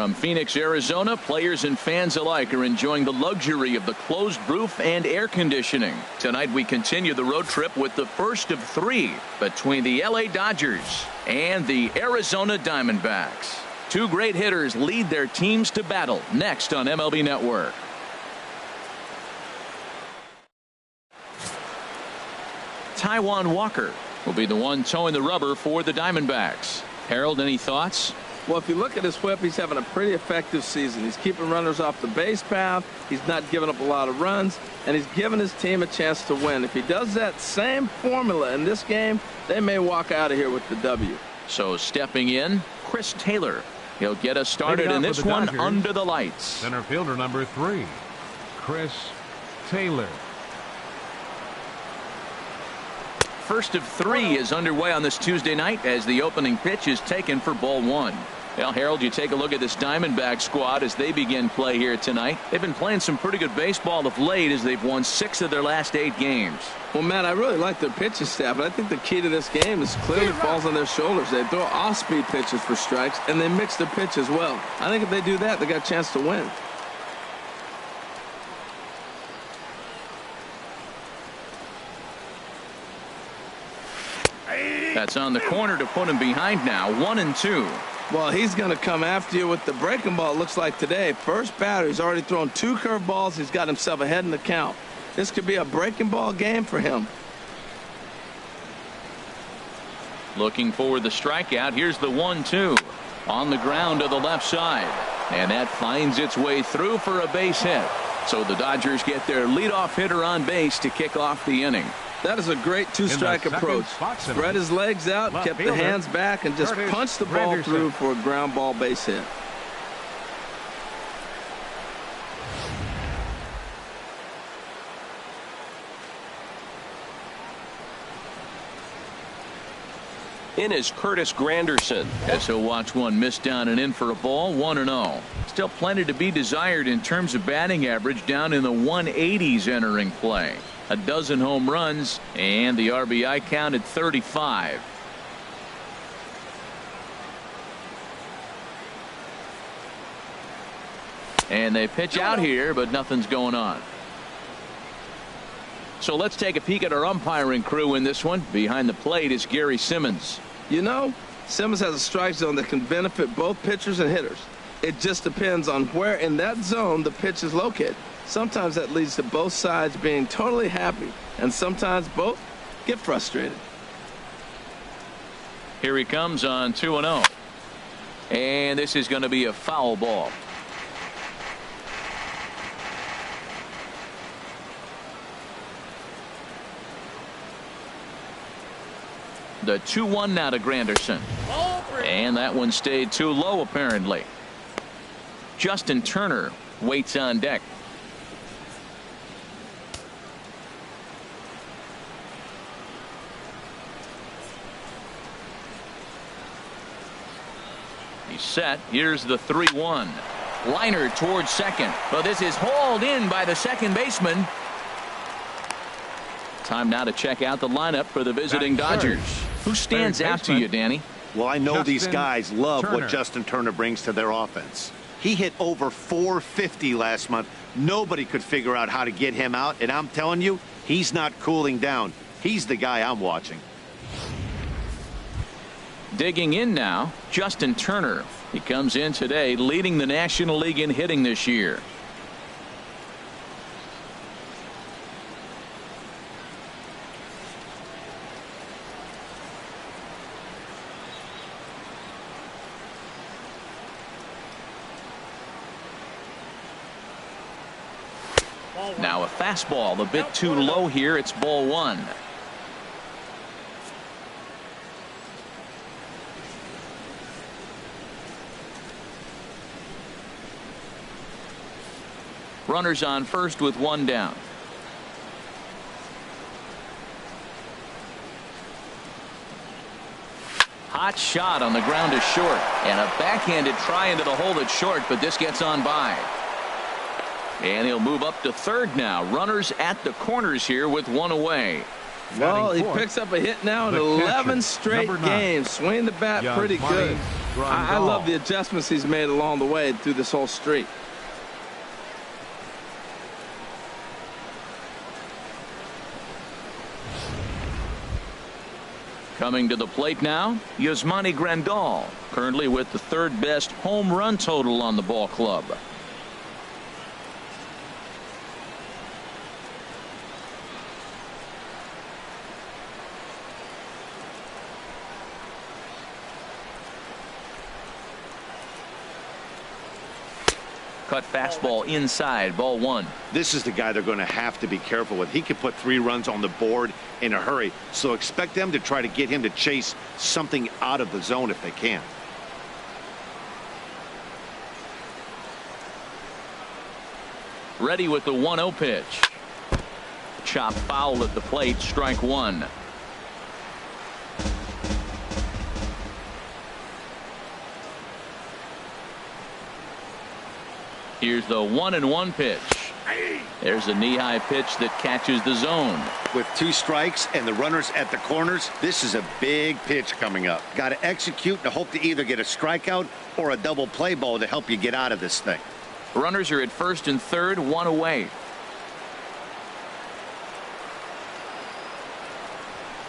From Phoenix, Arizona, players and fans alike are enjoying the luxury of the closed roof and air conditioning. Tonight we continue the road trip with the first of 3 between the LA Dodgers and the Arizona Diamondbacks. 2 great hitters lead their teams to battle next on MLB Network. Taijuan Walker will be the one towing the rubber for the Diamondbacks. Harold, any thoughts? Well, if you look at his whip, he's having a pretty effective season. He's keeping runners off the base path. He's not giving up a lot of runs, and he's giving his team a chance to win. If he does that same formula in this game, they may walk out of here with the W. So stepping in, Chris Taylor. He'll get us started in this one under the lights. Center fielder number 3, Chris Taylor. First of 3 is underway on this Tuesday night as the opening pitch is taken for ball 1. Well, Harold, you take a look at this Diamondback squad as they begin play here tonight. They've been playing some pretty good baseball of late as they've won 6 of their last 8 games. Well, Matt, I really like their pitching staff, but I think the key to this game is clearly falls on their shoulders. They throw off-speed pitches for strikes, and they mix their pitch as well. I think if they do that, they got a chance to win. That's on the corner to put him behind now. 1-2. Well, he's going to come after you with the breaking ball, it looks like today. First batter, he's already thrown 2 curveballs. He's got himself ahead in the count. This could be a breaking ball game for him. Looking for the strikeout. Here's the 1-2 on the ground to the left side. And that finds its way through for a base hit. So the Dodgers get their leadoff hitter on base to kick off the inning. That is a great 2-strike approach. Spread his legs out, kept the hands back, and just punched the ball through for a ground ball base hit. In is Curtis Granderson. As he'll watch one miss down and in for a ball. 1-0. Still plenty to be desired in terms of batting average, down in the 180s entering play. A dozen home runs and the RBI count at 35. And they pitch out here, but nothing's going on. So let's take a peek at our umpiring crew in this one. Behind the plate is Gary Simmons. You know, Simmons has a strike zone that can benefit both pitchers and hitters. It just depends on where in that zone the pitch is located. Sometimes that leads to both sides being totally happy, and sometimes both get frustrated. Here he comes on 2-0. And this is going to be a foul ball. The 2-1 now to Granderson. And that one stayed too low apparently. Justin Turner waits on deck. He's set. Here's the 3-1. Liner towards second. But this is hauled in by the second baseman. Time now to check out the lineup for the visiting Dodgers. Who stands out to you, Danny? Well, I know these guys love Turner. what Justin Turner brings to their offense. He hit over 450 last month. Nobody could figure out how to get him out, and I'm telling you, he's not cooling down. He's the guy I'm watching. Digging in now, Justin Turner. He comes in today leading the National League in hitting this year. Now a fastball a bit too low here. It's ball 1. Runners on first with 1 down. Hot shot on the ground is short, and a backhanded try into the hole that's short, but this gets on by. And he'll move up to third now. Runners at the corners here with 1 away. Well, he picks up a hit now in 11 straight games. Swinging the bat pretty good. I love the adjustments he's made along the way through this whole streak. Coming to the plate now, Yasmani Grandal, currently with the third best home run total on the ball club. Cut fastball inside, ball one. This is the guy they're going to have to be careful with. He could put 3 runs on the board in a hurry, so expect them to try to get him to chase something out of the zone if they can. Ready with the 1-0 pitch. Chop foul at the plate, strike one. Here's the 1-1 pitch. There's a knee-high pitch that catches the zone. With 2 strikes and the runners at the corners, this is a big pitch coming up. Got to execute and hope to either get a strikeout or a double play ball to help you get out of this thing. Runners are at first and third, 1 away.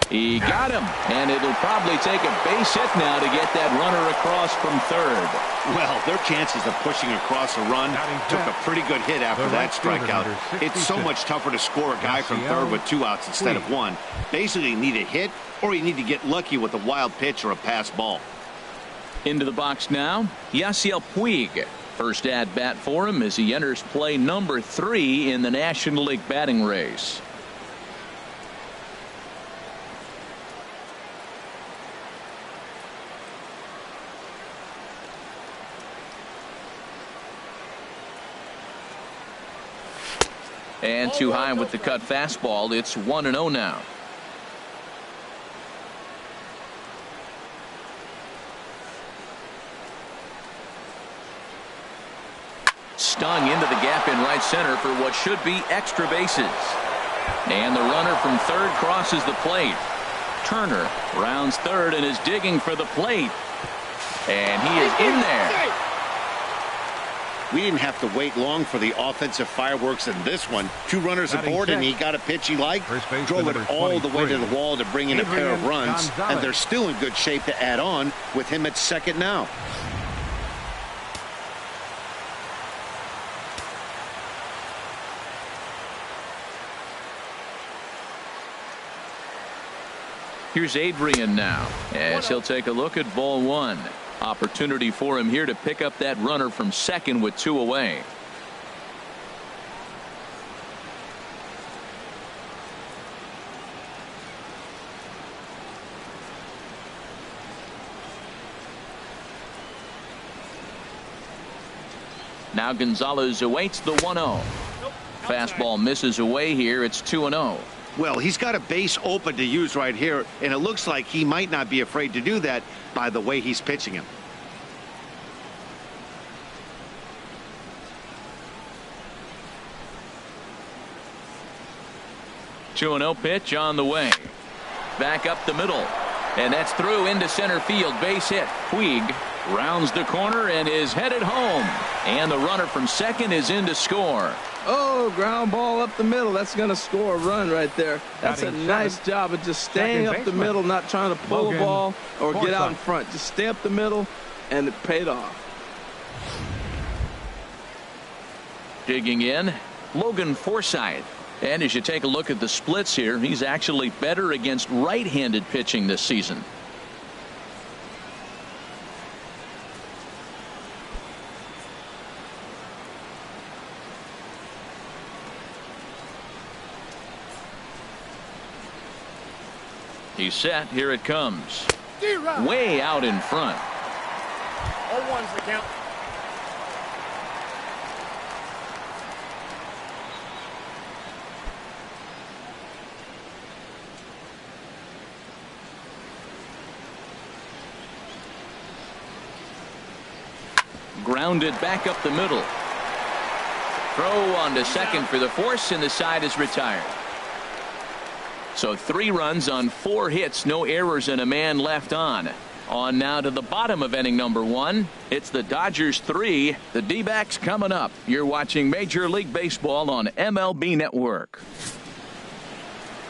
He got him, and it'll probably take a base hit now to get that runner across from third. Well, their chances of pushing across a run took a pretty good hit after that strikeout. It's so much tougher to score a guy from third with 2 outs instead of 1. Basically, you need a hit, or you need to get lucky with a wild pitch or a pass ball. Into the box now, Yasiel Puig. First at bat for him as he enters play number 3 in the National League batting race. And too high with the cut fastball. It's 1-0 now. Stung into the gap in right center for what should be extra bases. And the runner from third crosses the plate. Turner rounds third and is digging for the plate. And he is in there. We didn't have to wait long for the offensive fireworks in this one. 2 runners aboard, and he got a pitch he liked, drove it all the way to the wall to bring in a pair of runs, and they're still in good shape to add on with him at second now. Here's Adrian now as he'll take a look at ball 1. Opportunity for him here to pick up that runner from second with 2 away. Now Gonzalez awaits the 1-0. Fastball misses away here. It's 2-0. Well, he's got a base open to use right here, and it looks like he might not be afraid to do that by the way he's pitching him. Two 2-0 pitch on the way. Back up the middle. And that's through into center field. Base hit. Puig rounds the corner and is headed home. And the runner from second is in to score. Oh, ground ball up the middle. That's going to score a run right there. That's a nice job of just staying up the middle, not trying to pull a ball or get out in front. Just stay up the middle, and it paid off. Digging in, Logan Forsythe. And as you take a look at the splits here, he's actually better against right-handed pitching this season. He's set. Here it comes. Way out in front. 0-1's the count. Grounded back up the middle. Throw on to second for the force, and the side is retired. So 3 runs on 4 hits, no errors, and a man left on. On now to the bottom of inning number 1. It's the Dodgers 3, the D-backs coming up. You're watching Major League Baseball on MLB Network.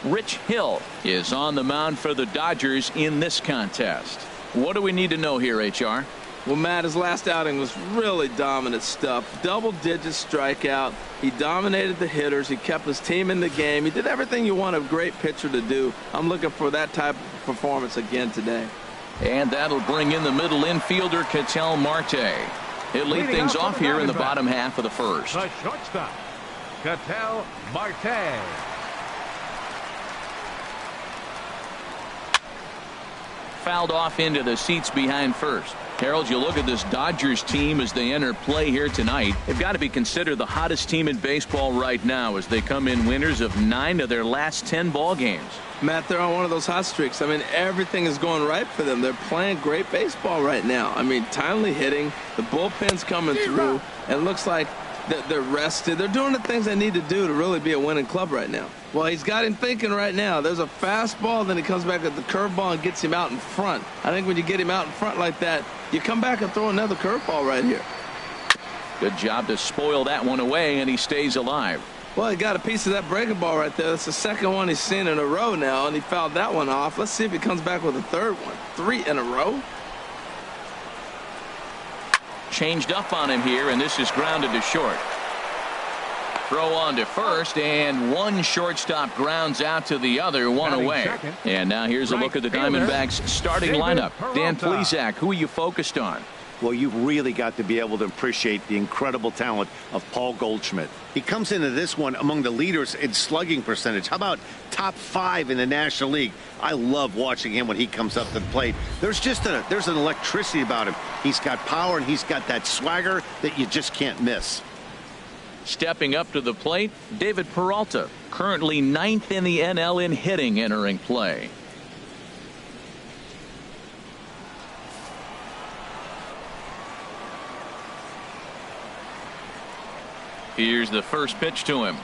Rich Hill is on the mound for the Dodgers in this contest. What do we need to know here, HR? Well, Matt, his last outing was really dominant stuff. Double-digit strikeout. He dominated the hitters. He kept his team in the game. He did everything you want a great pitcher to do. I'm looking for that type of performance again today. And that'll bring in the middle infielder, Ketel Marte. He'll lead things off here in the bottom half of the first. The shortstop, Ketel Marte. Fouled off into the seats behind first. Harold, you look at this Dodgers team as they enter play here tonight. They've got to be considered the hottest team in baseball right now as they come in winners of 9 of their last 10 ball games. Matt, they're on one of those hot streaks. I mean, everything is going right for them. They're playing great baseball right now. I mean, timely hitting, the bullpen's coming through, and it looks like they're rested. They're doing the things they need to do to really be a winning club right now. Well, he's got him thinking right now. There's a fastball, then he comes back at the curveball and gets him out in front. I think when you get him out in front like that, you come back and throw another curveball right here. Good job to spoil that one away, and he stays alive. Well, he got a piece of that breaking ball right there. That's the second one he's seen in a row now, and he fouled that one off. Let's see if he comes back with a third one. 3 in a row. Changed up on him here, and this is grounded to short. Throw on to first, and one shortstop grounds out to the other, one away. And now here's a look at the Diamondbacks starting lineup. Dan Plesac, who are you focused on? Well, you've really got to be able to appreciate the incredible talent of Paul Goldschmidt. He comes into this one among the leaders in slugging percentage. How about top 5 in the National League? I love watching him when he comes up to the plate. There's an electricity about him. He's got power and he's got that swagger that you just can't miss. Stepping up to the plate, David Peralta, currently 9th in the NL in hitting, entering play. Here's the first pitch to him.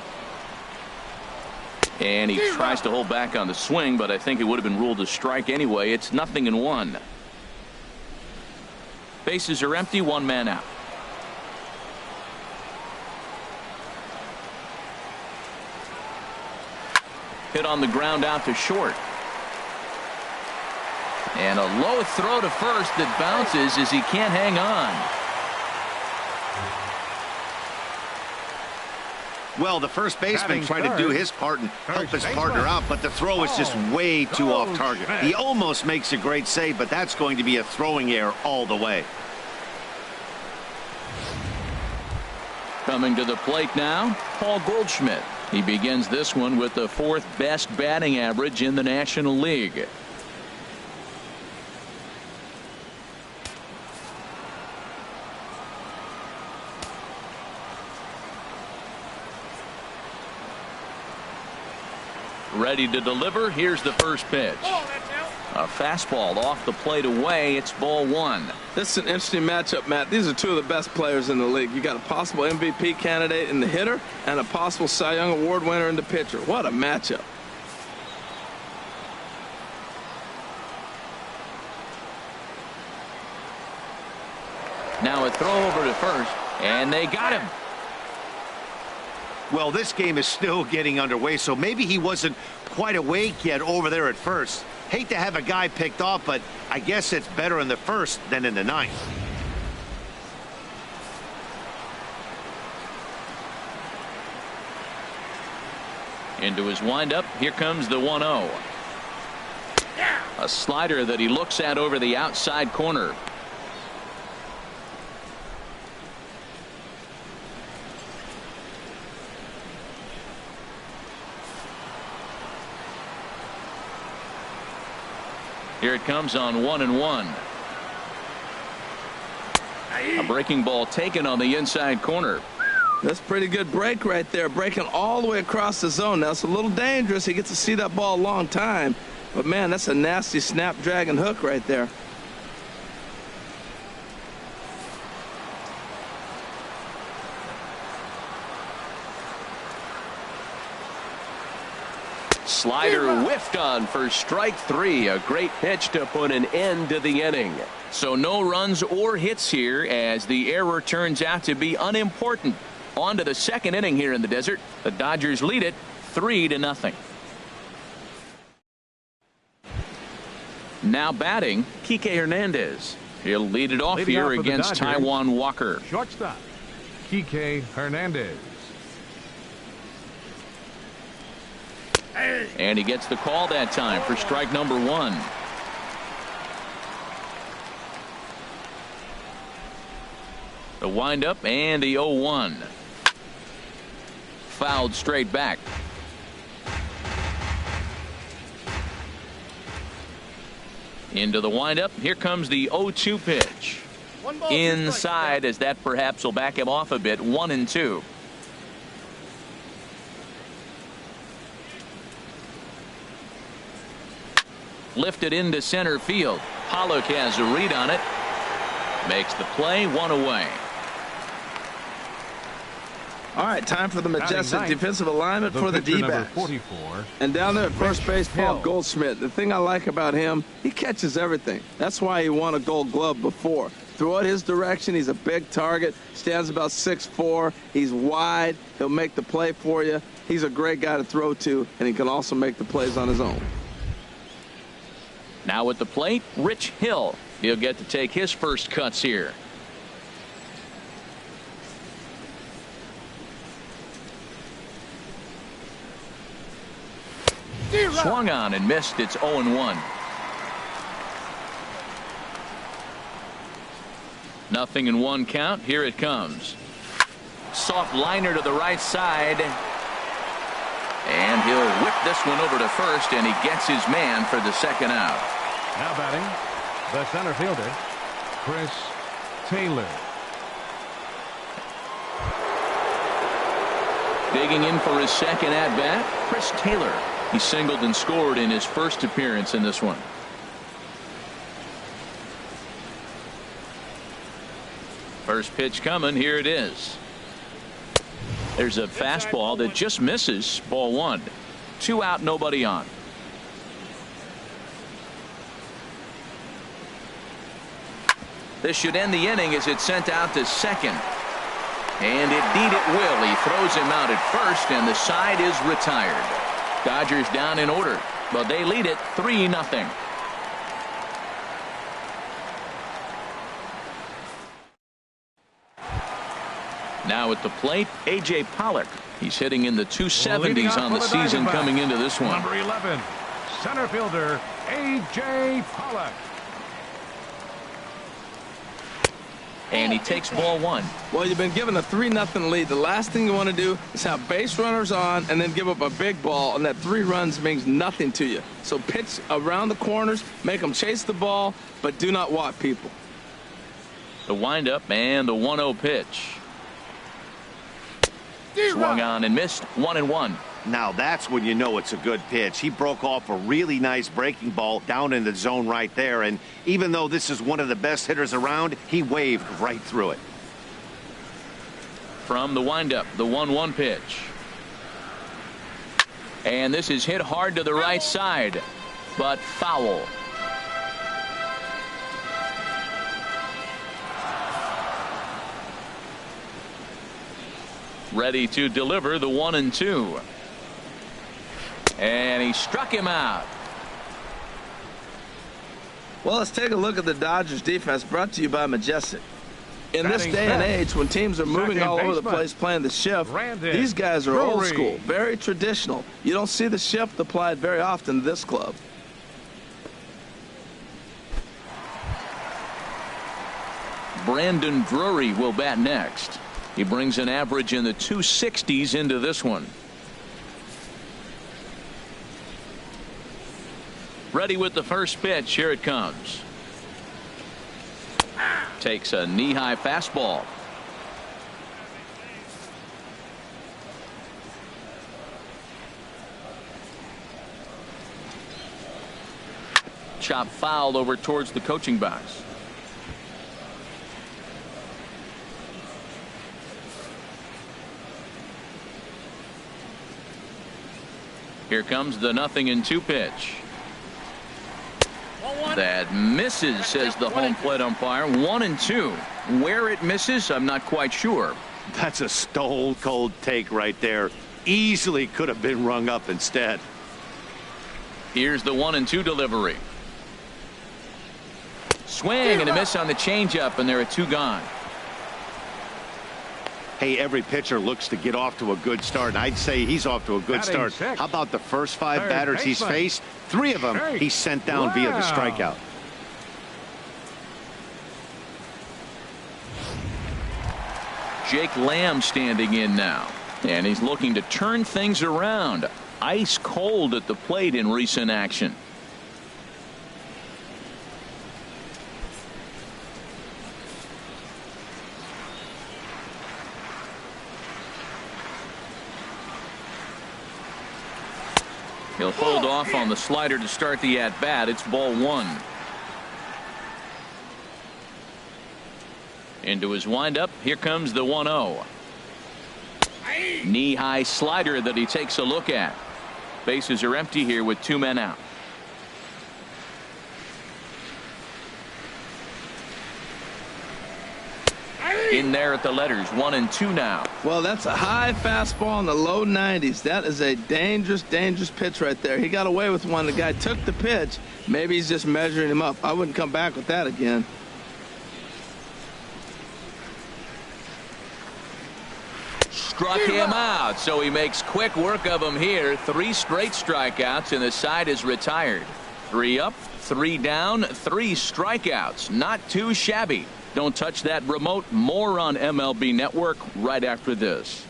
And he tries to hold back on the swing, but I think it would have been ruled a strike anyway. It's 0-1. Bases are empty, 1 man out. Hit on the ground out to short. And a low throw to first that bounces as he can't hang on. Well, the first baseman tried to do his part and help his partner out, but the throw is just way too off target. He almost makes a great save, but that's going to be a throwing error all the way. Coming to the plate now, Paul Goldschmidt. He begins this one with the 4th best batting average in the National League. Ready to deliver. Here's the first pitch. A fastball off the plate away. It's ball 1. This is an interesting matchup, Matt. These are 2 of the best players in the league. You got a possible MVP candidate in the hitter and a possible Cy Young Award winner in the pitcher. What a matchup. Now a throw over to first, and they got him. Well, this game is still getting underway, so maybe he wasn't quite awake yet over there at first. Hate to have a guy picked off, but I guess it's better in the first than in the 9th. Into his windup. Here comes the 1-0. A slider that he looks at over the outside corner. Here it comes on 1-1. A breaking ball taken on the inside corner. That's a pretty good break right there, breaking all the way across the zone. Now it's a little dangerous. He gets to see that ball a long time, but man, that's a nasty snapdragon hook right there. Slider whiffed on for strike 3. A great pitch to put an end to the inning. So no runs or hits here as the error turns out to be unimportant. On to the second inning here in the desert. The Dodgers lead it 3-0. Now batting, Kike Hernandez. He'll lead it off here against Taijuan Walker. Shortstop, Kike Hernandez. And he gets the call that time for strike number 1. The windup and the 0-1. Fouled straight back. Into the windup. Here comes the 0-2 pitch. Inside, as that perhaps will back him off a bit. 1-2. Lifted into center field. Pollock has a read on it. Makes the play. 1 away. All right, time for the majestic defensive alignment for the D-backs. And down there at first base, Paul Goldschmidt. The thing I like about him, he catches everything. That's why he won a Gold Glove before. Throw it his direction. He's a big target. Stands about 6'4". He's wide. He'll make the play for you. He's a great guy to throw to, and he can also make the plays on his own. Now at the plate, Rich Hill. He'll get to take his first cuts here. Swung on and missed. It's 0-1. Nothing in 1 count. Here it comes. Soft liner to the right side. And he'll whip this one over to first, and he gets his man for the second out. Now batting, the center fielder, Chris Taylor. Digging in for his second at-bat, Chris Taylor. He singled and scored in his first appearance in this one. First pitch coming. Here it is. There's a fastball that just misses. Ball 1. 2 out, nobody on. This should end the inning as it's sent out to second. And indeed it will. He throws him out at first, and the side is retired. Dodgers down in order, but they lead it 3-0. Now at the plate, A.J. Pollock. He's hitting in the 270s on the season coming into this one. Number 11, center fielder, A.J. Pollock. And he takes ball 1. Well, you've been given a 3-0 lead. The last thing you want to do is have base runners on and then give up a big ball, and that 3 runs means nothing to you. So pitch around the corners, make them chase the ball, but do not walk people. The windup and the 1-0 pitch. Swung on and missed. 1-1. Now that's when you know it's a good pitch. He broke off a really nice breaking ball down in the zone right there, and even though this is one of the best hitters around, he waved right through it. From the windup, the 1-1 pitch. And this is hit hard to the right side, but foul. Ready to deliver the 1-2. And he struck him out. Well, let's take a look at the Dodgers defense, brought to you by Majestic. In this day and age, when teams are moving all over the place playing the shift, these guys are old school, very traditional. You don't see the shift applied very often to this club. Brandon Drury will bat next. He brings an average in the 260s into this one. Ready with the first pitch. Here it comes. Takes a knee-high fastball. Chop fouled over towards the coaching box. Here comes the 0-2 pitch. That misses, says the home plate umpire. 1-2. Where it misses, I'm not quite sure. That's a stone cold take right there. Easily could have been rung up instead. Here's the 1-2 delivery. Swing and a miss on the changeup, and there are 2 gone. Hey, every pitcher looks to get off to a good start, and I'd say he's off to a good start. How about the first 5 batters he's faced? 3 of them he's sent down via the strikeout. Jake Lamb standing in now, and he's looking to turn things around. Ice cold at the plate in recent action. He'll hold off on the slider to start the at-bat. It's ball 1. Into his windup. Here comes the 1-0. Knee-high slider that he takes a look at. Bases are empty here with 2 men out. In there at the letters. 1-2 now. Well, that's a high fastball in the low 90s. That is a dangerous pitch right there. He got away with one. The guy took the pitch. Maybe he's just measuring him up. I wouldn't come back with that again. Struck him out, so he makes quick work of him here. 3 straight strikeouts, and the side is retired. 3 up, 3 down, 3 strikeouts. Not too shabby. Don't touch that remote. More on MLB Network right after this.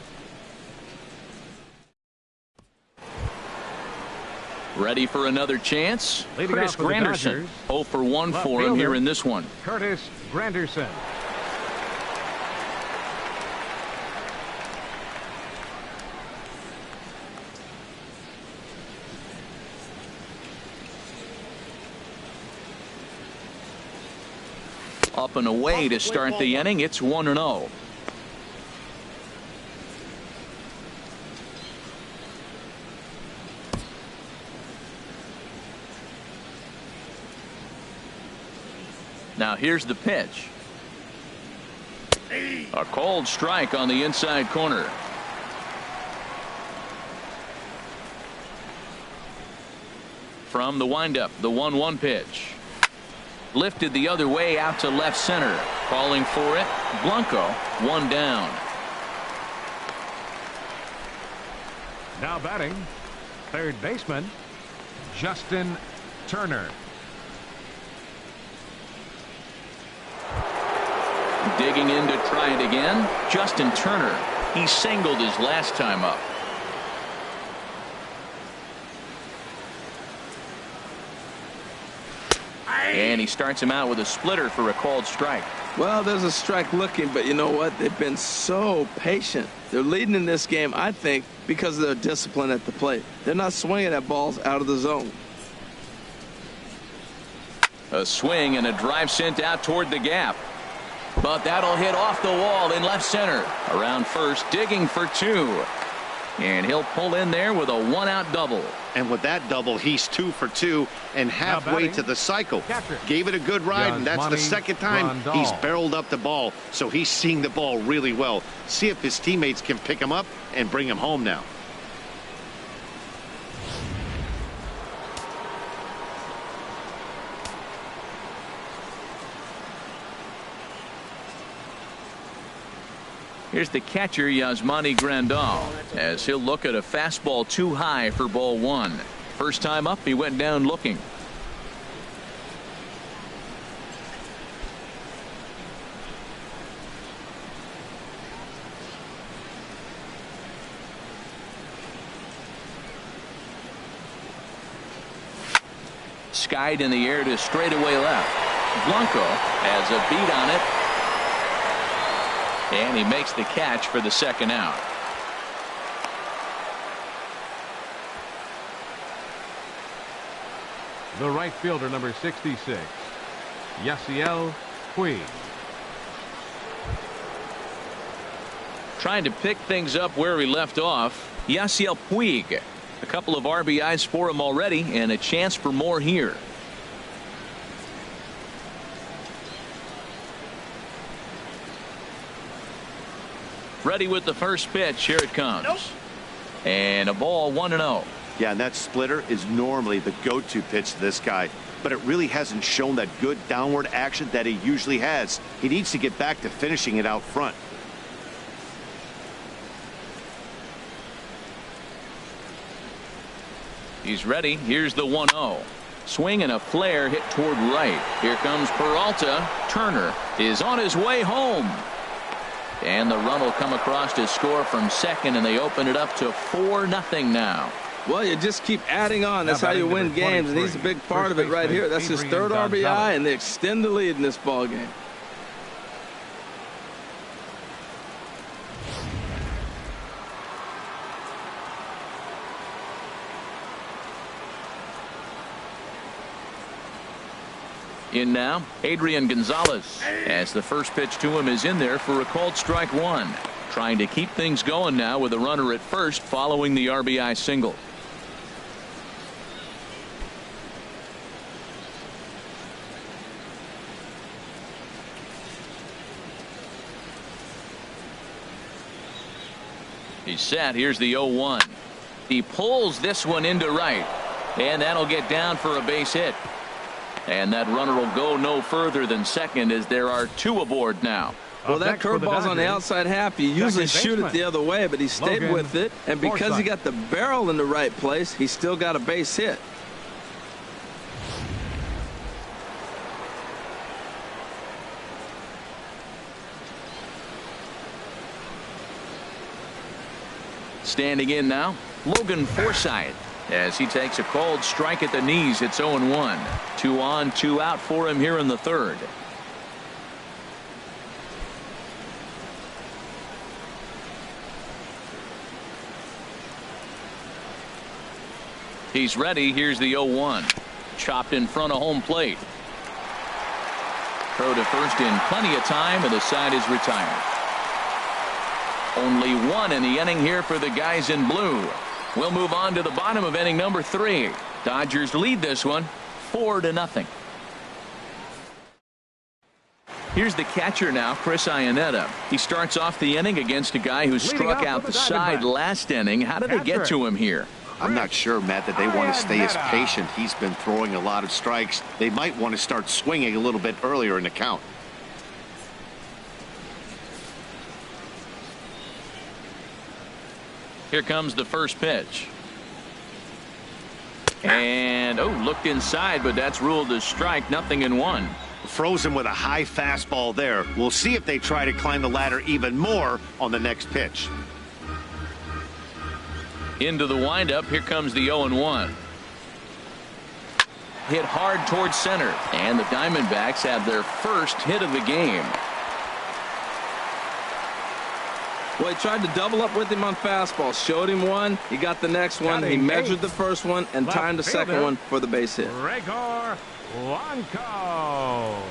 Ready for another chance? Chris Granderson. 0 for 1 for him here in this one. Curtis Granderson. Up and away to start the inning. It's 1-0. Now here's the pitch. A cold strike on the inside corner. From the windup, the 1-1 pitch. Lifted the other way out to left center. Calling for it. Blanco, 1 down. Now batting, third baseman, Justin Turner. Digging in to try it again. Justin Turner. He singled his last time up. And he starts him out with a splitter for a called strike. Well, there's a strike looking, but you know what? They've been so patient. They're leading in this game, I think, because of their discipline at the plate. They're not swinging at balls out of the zone. A swing and a drive sent out toward the gap. But that'll hit off the wall in left center. Around first, digging for 2. And he'll pull in there with a 1-out double. And with that double, he's 2 for 2 and halfway to the cycle. Gave it a good ride, and that's the second time he's barreled up the ball. So he's seeing the ball really well. See if his teammates can pick him up and bring him home now. Here's the catcher, Yasmani Grandal, as he'll look at a fastball too high for ball 1. First time up, he went down looking. Skied in the air to straightaway left. Blanco has a beat on it. And he makes the catch for the second out. The right fielder, number 66, Yasiel Puig. Trying to pick things up where he left off. Yasiel Puig. A couple of RBIs for him already, and a chance for more here. Ready with the first pitch. Here it comes. Nope. And a ball, 1-0. Yeah, and that splitter is normally the go-to pitch to this guy, but it really hasn't shown that good downward action that he usually has. He needs to get back to finishing it out front. He's ready. Here's the 1-0. Swing and a flare hit toward right. Here comes Peralta. Turner is on his way home. And the run will come across to score from second, and they open it up to 4-0 now. Well, you just keep adding on. That's how you win games, and he's a big part of it right here. That's his third RBI, and they extend the lead in this ball game. In now, Adrian Gonzalez, as the first pitch to him is in there for a called strike one. Trying to keep things going now with a runner at first following the RBI single. He's set. Here's the 0-1. He pulls this one into right, and that'll get down for a base hit. And that runner will go no further than second, as there are two aboard now. Well, that curveball's on the outside half. You usually shoot it the other way, but he stayed with it. And because he got the barrel in the right place, he still got a base hit. Standing in now, Logan Forsythe, as he takes a called strike at the knees. It's 0-1. 2 on, 2 out for him here in the third. He's ready. Here's the 0-1. Chopped in front of home plate. Throw to first in plenty of time, and the side is retired. Only one in the inning here for the guys in blue. We'll move on to the bottom of inning number 3. Dodgers lead this one 4-0. Here's the catcher now, Chris Iannetta. He starts off the inning against a guy who struck out the side last inning. How did they get to him here? I'm not sure, Matt, that they want to stay as patient. He's been throwing a lot of strikes. They might want to start swinging a little bit earlier in the count. Here comes the first pitch. And, looked inside, but that's ruled as strike. 0-1. Frozen with a high fastball there. We'll see if they try to climb the ladder even more on the next pitch. Into the windup. Here comes the 0-1. Hit hard towards center. And the Diamondbacks have their first hit of the game. Well, he tried to double up with him on fastball. Showed him one. He got the next one. He measured the first one and timed the second one for the base hit. Gregor Blanco.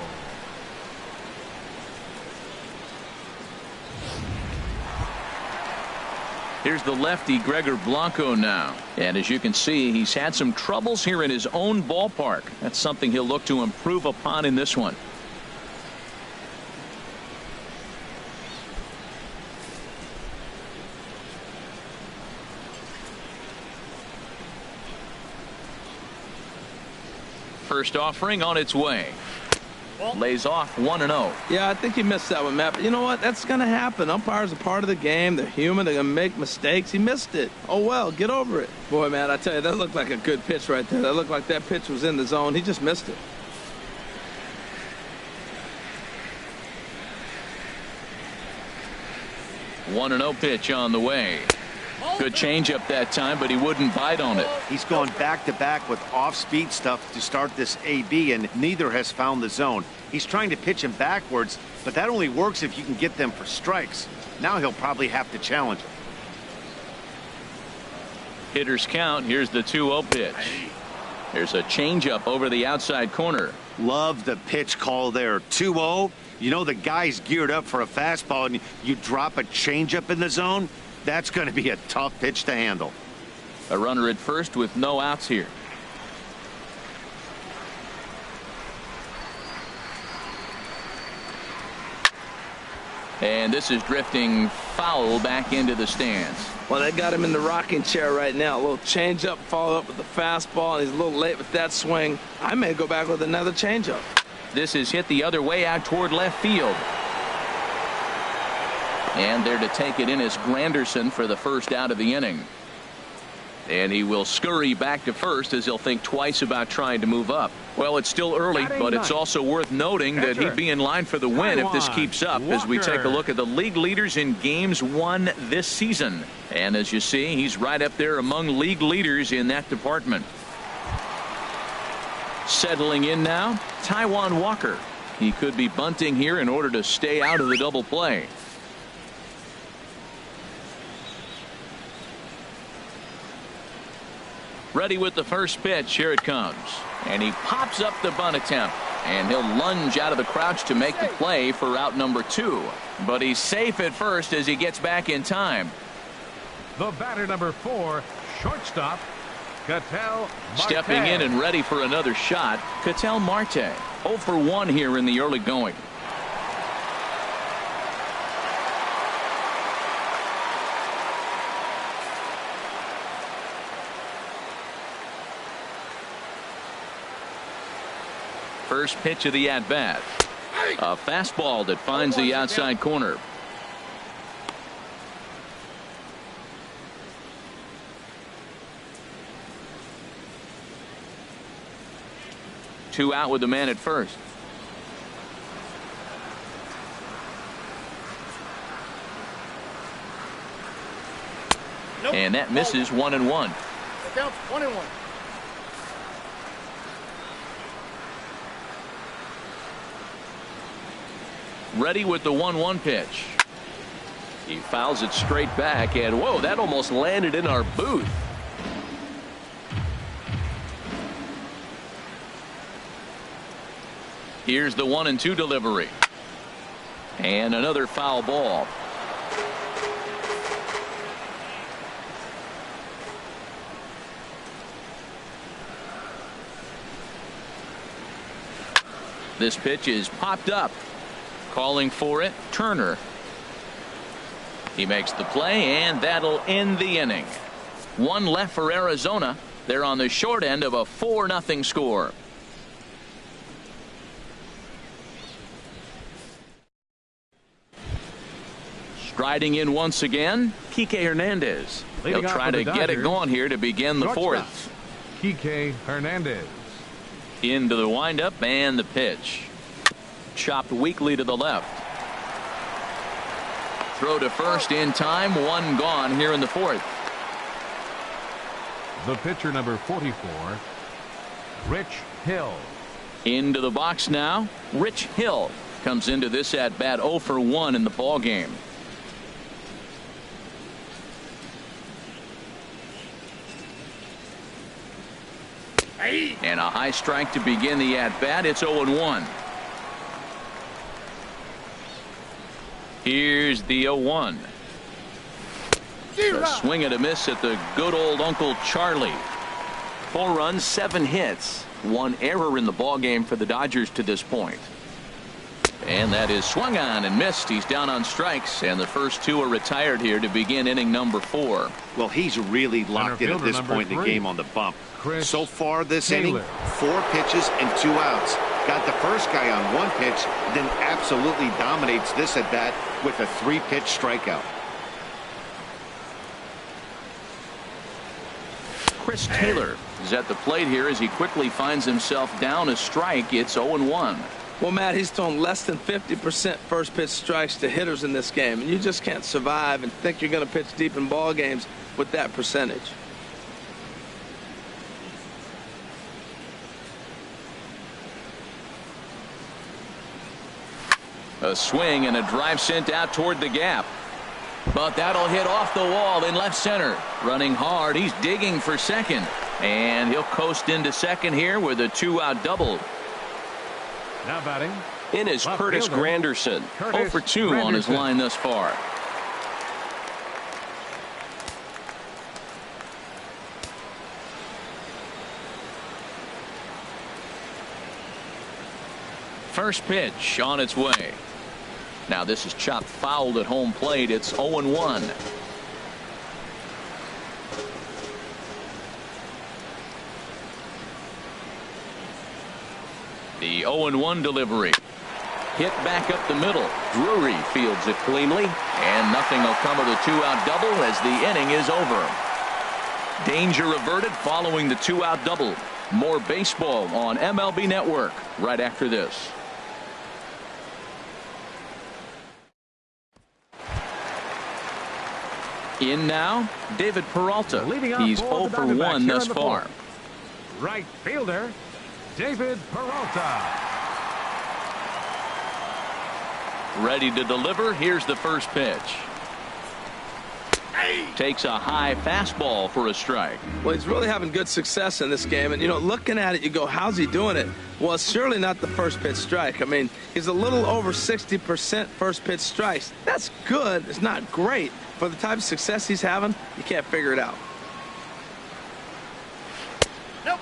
Here's the lefty, Gregor Blanco, now. And as you can see, he's had some troubles here in his own ballpark. That's something he'll look to improve upon in this one. First offering on its way. Lays off 1-0. Yeah, I think he missed that one, Matt. But you know what? That's going to happen. Umpires are part of the game. They're human. They're going to make mistakes. He missed it. Oh, well, get over it. Boy, man, I tell you, that looked like a good pitch right there. That looked like that pitch was in the zone. He just missed it. One 1-0 pitch on the way. Good changeup that time, but he wouldn't bite on it. He's gone back-to-back with off-speed stuff to start this AB, and neither has found the zone. He's trying to pitch him backwards, but that only works if you can get them for strikes. Now he'll probably have to challenge him. Hitters count. Here's the 2-0 pitch. There's a changeup over the outside corner. Love the pitch call there. 2-0. You know the guy's geared up for a fastball, and you drop a changeup in the zone. That's going to be a tough pitch to handle. A runner at first with no outs here. And this is drifting foul back into the stands. Well, they got him in the rocking chair right now. A little changeup, followed up with the fastball, and he's a little late with that swing. I may go back with another changeup. This is hit the other way out toward left field. And there to take it in is Granderson for the first out of the inning. And he will scurry back to first as he'll think twice about trying to move up. Well, it's still early, but it's also worth noting that he'd be in line for the win if this keeps up as we take a look at the league leaders in games won this season. And as you see, he's right up there among league leaders in that department. Settling in now, Taijuan Walker. He could be bunting here in order to stay out of the double play. Ready with the first pitch. Here it comes. And he pops up the bunt attempt. And he'll lunge out of the crouch to make the play for out number 2. But he's safe at first as he gets back in time. The batter, number 4, shortstop, Ketel Marte. Stepping in and ready for another shot, Ketel Marte. 0 for 1 here in the early going. First pitch of the at-bat. A fastball that finds the outside corner. Two out with the man at first. Nope. And that misses 1-1. The count's 1-1. Ready with the 1-1 pitch. He fouls it straight back, and whoa, that almost landed in our booth. Here's the 1-2 delivery. And another foul ball. This pitch is popped up. Calling for it, Turner. He makes the play, and that'll end the inning. One left for Arizona. They're on the short end of a 4-0 score. Striding in once again, Kike Hernandez. He'll try to get it going here to begin the fourth. Kike Hernandez. Into the windup and the pitch. Chopped weakly to the left. Throw to first in time. One gone here in the fourth. The pitcher, number 44, Rich Hill. Into the box now. Rich Hill comes into this at bat 0 for 1 in the ball game. And a high strike to begin the at bat. It's 0-1. Here's the 0-1. A swing and a miss at the good old Uncle Charlie. 4 runs, 7 hits, 1 error in the ball game for the Dodgers to this point. And that is swung on and missed. He's down on strikes, and the first 2 are retired here to begin inning number 4. Well, he's really locked in at this point in the game on the bump. So far this inning, 4 pitches and 2 outs. Got the first guy on 1 pitch, then absolutely dominates this at bat with a 3-pitch strikeout. Chris Taylor is at the plate here as he quickly finds himself down a strike. It's 0-1. Well, Matt, he's thrown less than 50% first pitch strikes to hitters in this game, and you just can't survive and think you're going to pitch deep in ball games with that percentage. A swing and a drive sent out toward the gap. But that'll hit off the wall in left center. Running hard. He's digging for second. And he'll coast into second here with a 2-out double. Now batting in is Curtis Granderson. 0 for 2 on his line thus far. First pitch on its way. Now this is chopped fouled at home plate. It's 0-1. The 0-1 delivery. Hit back up the middle. Drury fields it cleanly, and nothing will come of the two-out double as the inning is over. Danger averted following the two-out double. More baseball on MLB Network right after this. In now, David Peralta. He's 0 for 1 thus far. Right fielder, David Peralta. Ready to deliver. Here's the first pitch. Takes a high fastball for a strike. Well, he's really having good success in this game. And, you know, looking at it, you go, how's he doing it? Well, it's surely not the first pitch strike. I mean, he's a little over 60% first pitch strikes. That's good. It's not great. For the type of success he's having, you can't figure it out.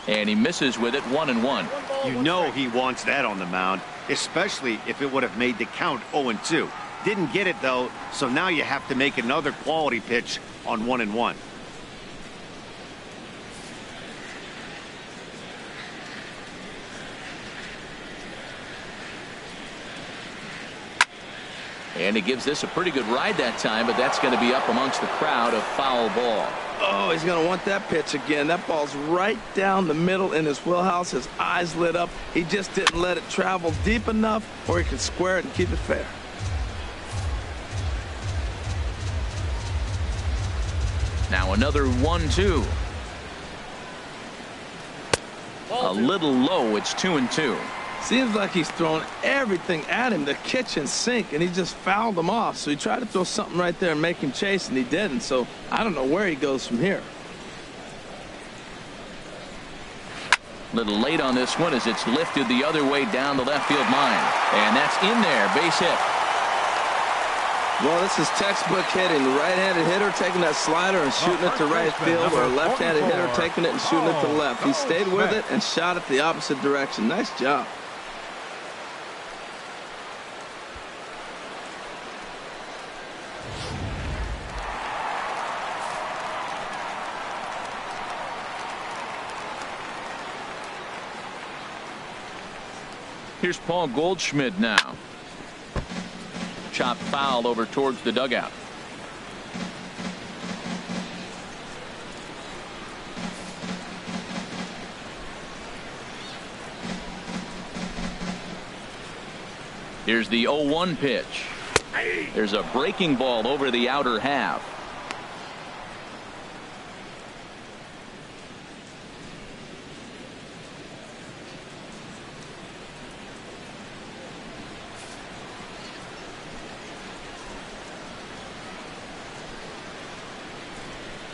And he misses with it, 1-1. You know he wants that on the mound, especially if it would have made the count 0-2. Didn't get it, though, so now you have to make another quality pitch on 1-1. And he gives this a pretty good ride that time, but that's going to be up amongst the crowd. A foul ball. Oh, he's going to want that pitch again. That ball's right down the middle in his wheelhouse. His eyes lit up. He just didn't let it travel deep enough where he could square it and keep it fair. Now another 1-2. A little low. It's 2-2. Seems like he's throwing everything at him, the kitchen sink, and he just fouled him off. So he tried to throw something right there and make him chase, and he didn't. So I don't know where he goes from here. Little late on this one as it's lifted the other way down the left field line. And that's in there. Base hit. Well, this is textbook hitting. The right-handed hitter taking that slider and shooting it to right field, or a left-handed hitter taking it and shooting it to left. He stayed with it and shot it the opposite direction. Nice job. Here's Paul Goldschmidt now. Chopped foul over towards the dugout. Here's the 0-1 pitch. There's a breaking ball over the outer half.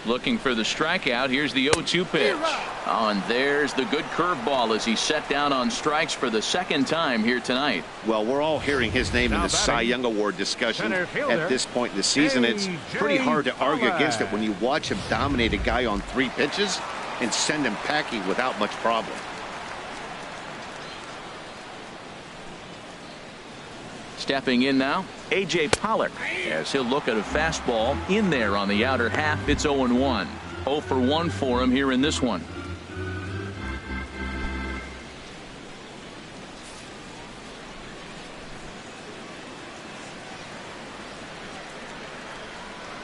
Looking for the strikeout. Here's the 0-2 pitch. Oh, and there's the good curveball as he set down on strikes for the second time here tonight. Well, we're all hearing his name in the Cy Young Award discussion at this point in the season. It's pretty hard to argue against it when you watch him dominate a guy on 3 pitches and send him packing without much problem. Stepping in now, A.J. Pollock, as he'll look at a fastball in there on the outer half. It's 0-1. 0 for 1 for him here in this one.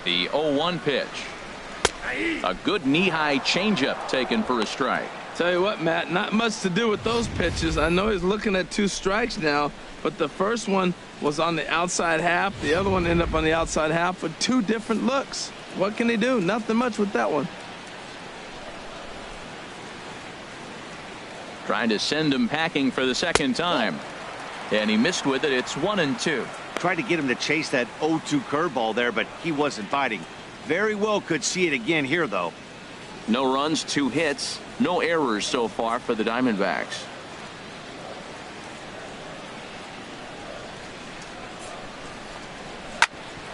The 0-1 pitch. A good knee-high changeup taken for a strike. Tell you what, Matt, not much to do with those pitches. I know he's looking at 2 strikes now, but the first one was on the outside half. The other one ended up on the outside half with 2 different looks. What can he do? Nothing much with that one. Trying to send him packing for the second time. And he missed with it. It's 1-2. Tried to get him to chase that 0-2 curveball there, but he wasn't biting. Very well could see it again here, though. No runs, 2 hits, no errors so far for the Diamondbacks.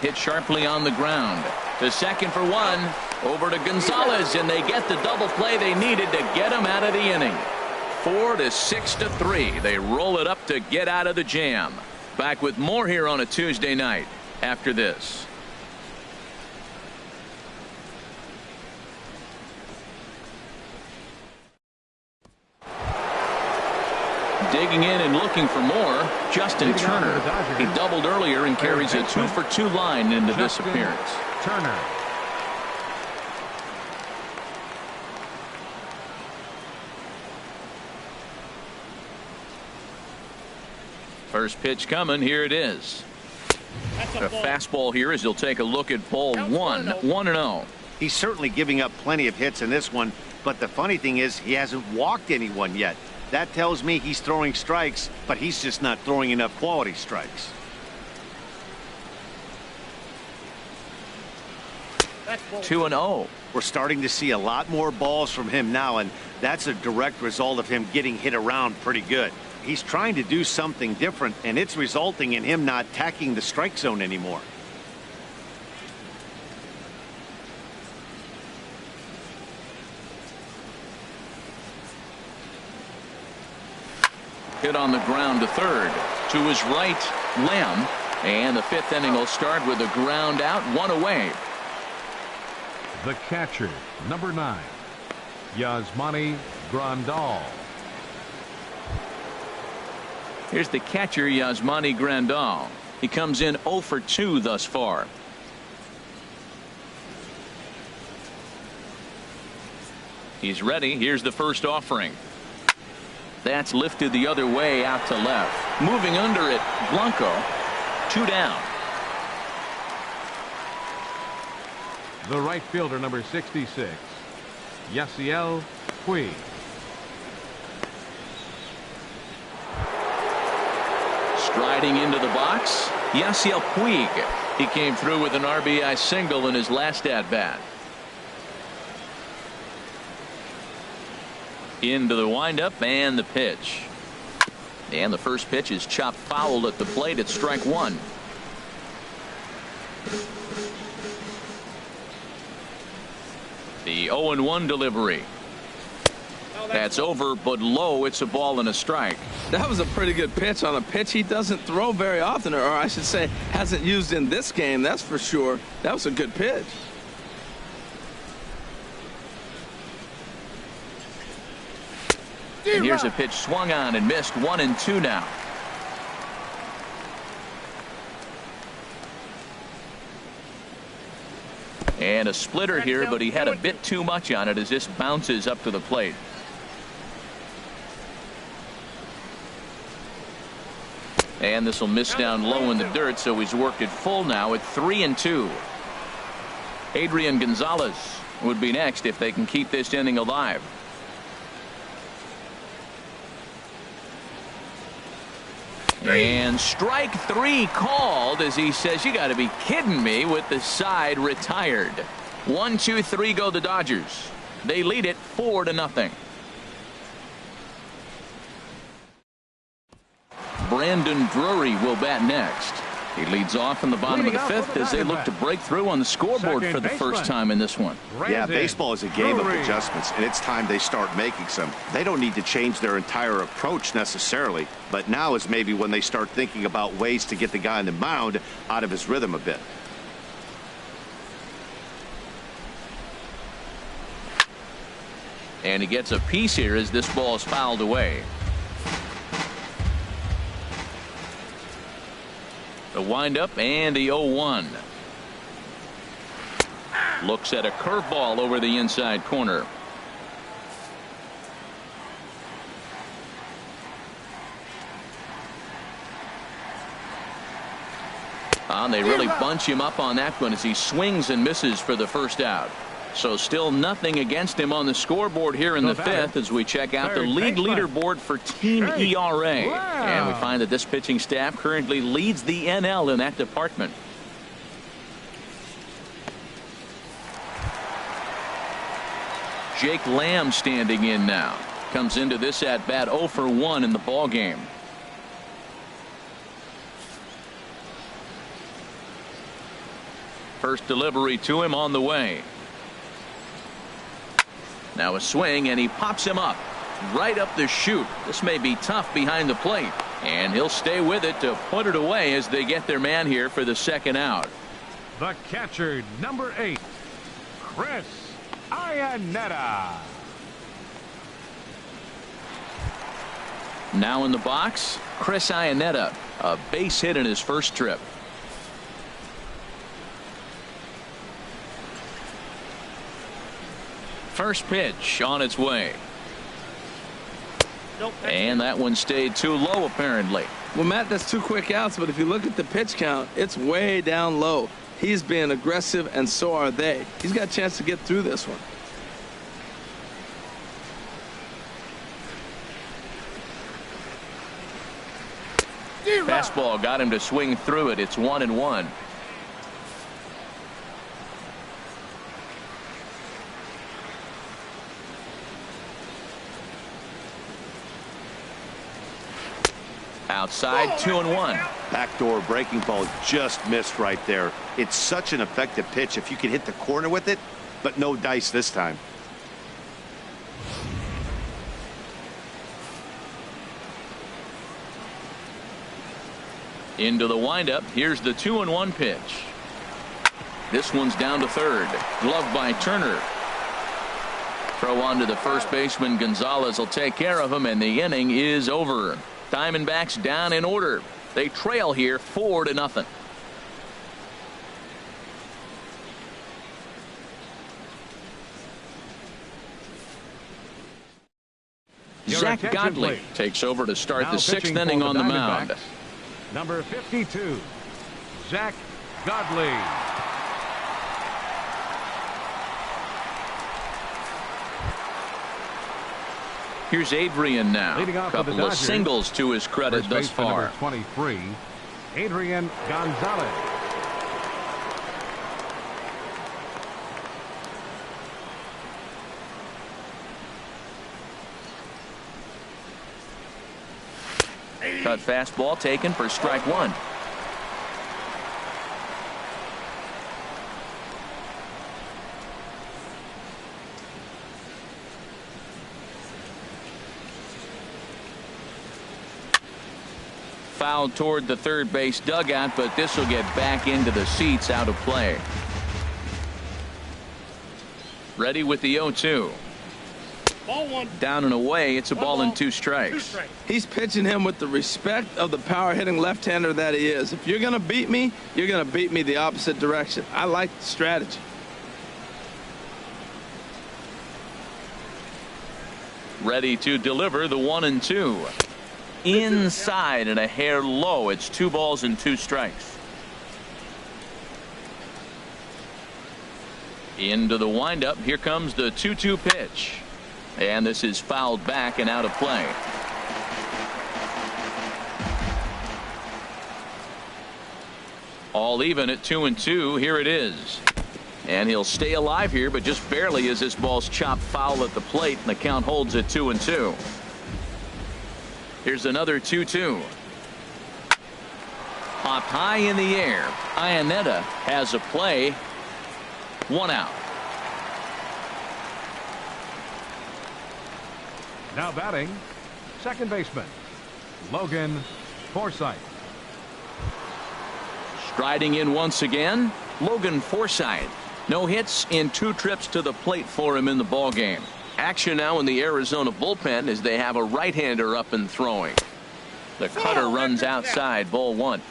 Hit sharply on the ground. To second for 1. Over to Gonzalez, and they get the double play they needed to get him out of the inning. 4 to 6 to 3. They roll it up to get out of the jam. Back with more here on a Tuesday night after this. Digging in and looking for more, Justin Turner. He doubled earlier and carries a 2-for-2 line into this appearance. Turner. First pitch coming. Here it is. A fastball here as he'll take a look at ball 1. 1-0. He's certainly giving up plenty of hits in this one, but the funny thing is he hasn't walked anyone yet. That tells me he's throwing strikes, but he's just not throwing enough quality strikes. 2-0. We're starting to see a lot more balls from him now, and that's a direct result of him getting hit around pretty good. He's trying to do something different, and it's resulting in him not attacking the strike zone anymore. Hit on the ground to third. To his right, Lamb. And the 5th inning will start with a ground out, 1 away. The catcher, number 9, Yasmani Grandal. Here's the catcher, Yasmani Grandal. He comes in 0 for 2 thus far. He's ready. Here's the first offering. That's lifted the other way out to left. Moving under it, Blanco. 2 down. The right fielder, number 66, Yasiel Puig. Striding into the box, Yasiel Puig. He came through with an RBI single in his last at-bat. Into the windup and the pitch. And the first pitch is chopped foul at the plate at strike 1. The 0-1 delivery. That's over, but low. It's a ball and a strike. That was a pretty good pitch on a pitch he doesn't throw very often, or I should say hasn't used in this game, that's for sure. That was a good pitch. And here's a pitch swung on and missed. 1-2 now. And a splitter here, but he had a bit too much on it as this bounces up to the plate. And this will miss down low in the dirt, so he's worked it full now at 3-2. Adrian Gonzalez would be next if they can keep this inning alive. And strike 3 called as he says, you got to be kidding me, with the side retired. 1-2-3 go the Dodgers. They lead it 4-0. Brandon Drury will bat next. He leads off in the bottom of the 5th as they look to break through on the scoreboard for the first time in this one. Yeah, baseball is a game of adjustments, and it's time they start making some. They don't need to change their entire approach necessarily, but now is maybe when they start thinking about ways to get the guy on the mound out of his rhythm a bit. And he gets a piece here as this ball is fouled away. The windup and the 0-1. Looks at a curveball over the inside corner. And they really bunch him up on that one as he swings and misses for the first out. So still nothing against him on the scoreboard here in the 5th as we check out the league leaderboard for team ERA. And we find that this pitching staff currently leads the NL in that department. Jake Lamb standing in now. Comes into this at bat 0 for 1 in the ball game. First delivery to him on the way. Now a swing, and he pops him up. right up the chute. This may be tough behind the plate, and he'll stay with it to put it away as they get their man here for the second out. The catcher, number 8, Chris Iannetta. Now in the box, Chris Iannetta, a base hit in his first trip. First pitch on its way. And that one stayed too low, apparently. Well, Matt, that's 2 quick outs, but if you look at the pitch count, it's way down low. He's being aggressive, and so are they. He's got a chance to get through this one. Fastball got him to swing through it. It's 1-1. Outside, 2-1. Backdoor breaking ball just missed right there. It's such an effective pitch if you can hit the corner with it, but no dice this time. Into the windup. Here's the 2-1 pitch. This one's down to third. Gloved by Turner. Throw on to the first baseman. Gonzalez will take care of him, and the inning is over. Diamondbacks down in order. They trail here 4-0. Zach Godley takes over to start the 6th inning on the mound. Number 52, Zach Godley. Here's Adrian now. Leading off Couple of singles to his credit thus far. Number 23, Adrian Gonzalez. Cut fastball taken for strike 1. Fouled toward the third base dugout, but this will get back into the seats, out of play. Ready with the 0-2. Ball 1. Down and away. It's a ball and 2 strikes. He's pitching him with the respect of the power hitting left-hander that he is. If you're going to beat me, you're going to beat me the opposite direction. I like the strategy. Ready to deliver the 1-2. Inside and a hair low. It's 2 balls and 2 strikes. Into the windup. Here comes the 2-2 pitch. And this is fouled back and out of play. All even at 2-2. Here it is. And he'll stay alive here, but just barely as this ball's chopped foul at the plate, and the count holds at 2-2. Here's another 2-2. Popped high in the air. Iannetta has a play. 1 out. Now batting, second baseman, Logan Forsythe. Striding in once again, Logan Forsythe. No hits in 2 trips to the plate for him in the ballgame. Action now in the Arizona bullpen as they have a right-hander up and throwing. The cutter runs outside, ball 1.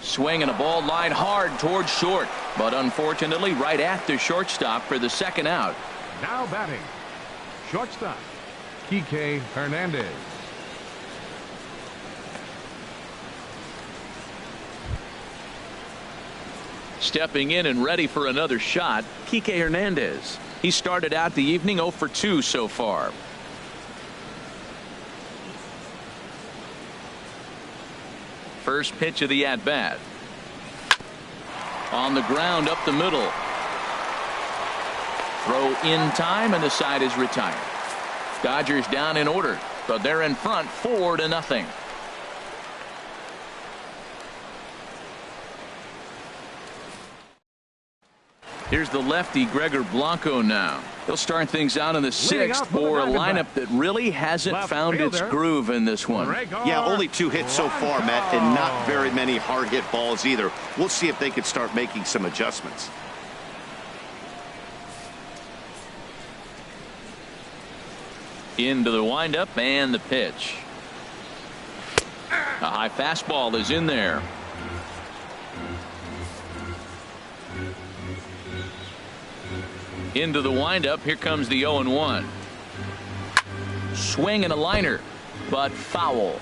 Swing and a ball lined hard towards short, but unfortunately right at the shortstop for the second out. Now batting, shortstop, Kike Hernandez. Stepping in and ready for another shot, Kike Hernandez. He started out the evening 0 for 2 so far. First pitch of the at-bat. On the ground up the middle. Throw in time, and the side is retired. Dodgers down in order, but they're in front 4-0. Here's the lefty Gregor Blanco now. He'll start things out in the sixth for a lineup that really hasn't found its groove in this one. Yeah, only 2 hits so far, Matt, and not very many hard hit balls either. We'll see if they can start making some adjustments. Into the windup and the pitch. A high fastball is in there. Into the windup. Here comes the 0-1. Swing and a liner, but foul.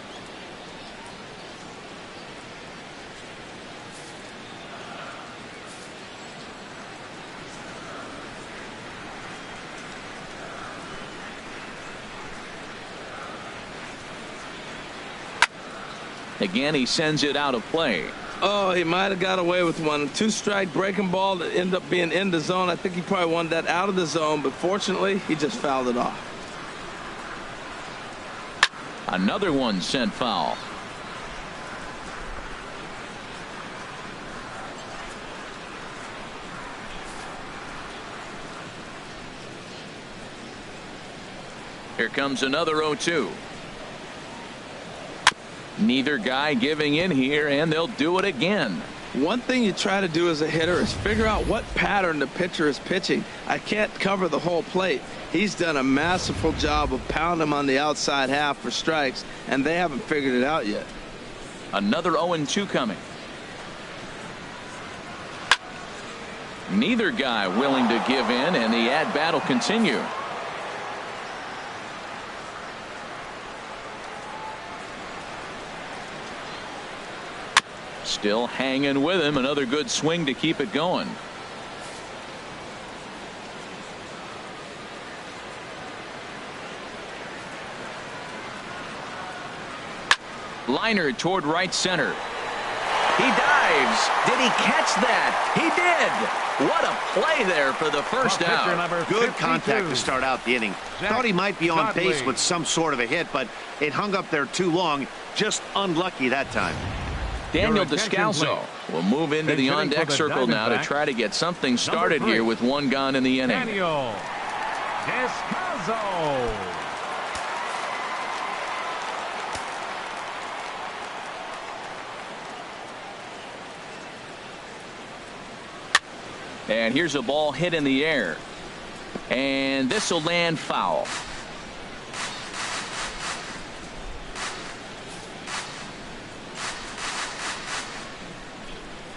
Again, he sends it out of play. Oh, he might have got away with one. 2-strike breaking ball that ended up being in the zone. I think he probably wanted that out of the zone, but fortunately, he just fouled it off. Another one sent foul. Here comes another 0-2. Neither guy giving in here, and they'll do it again. One thing you try to do as a hitter is figure out what pattern the pitcher is pitching. I can't cover the whole plate. He's done a masterful job of pounding him on the outside half for strikes, and they haven't figured it out yet. Another 0-2 coming. Neither guy willing to give in, and the at-bat will continue. Still hanging with him. Another good swing to keep it going. Liner toward right center. He dives. Did he catch that? He did. What a play there for the first out. Good contact to start out the inning. Thought he might be on pace with some sort of a hit, but it hung up there too long. Just unlucky that time. Daniel Descalso will move into the on-deck circle now to try to get something started here with one gone in the inning. Daniel Descalso. And here's a ball hit in the air. And this will land foul.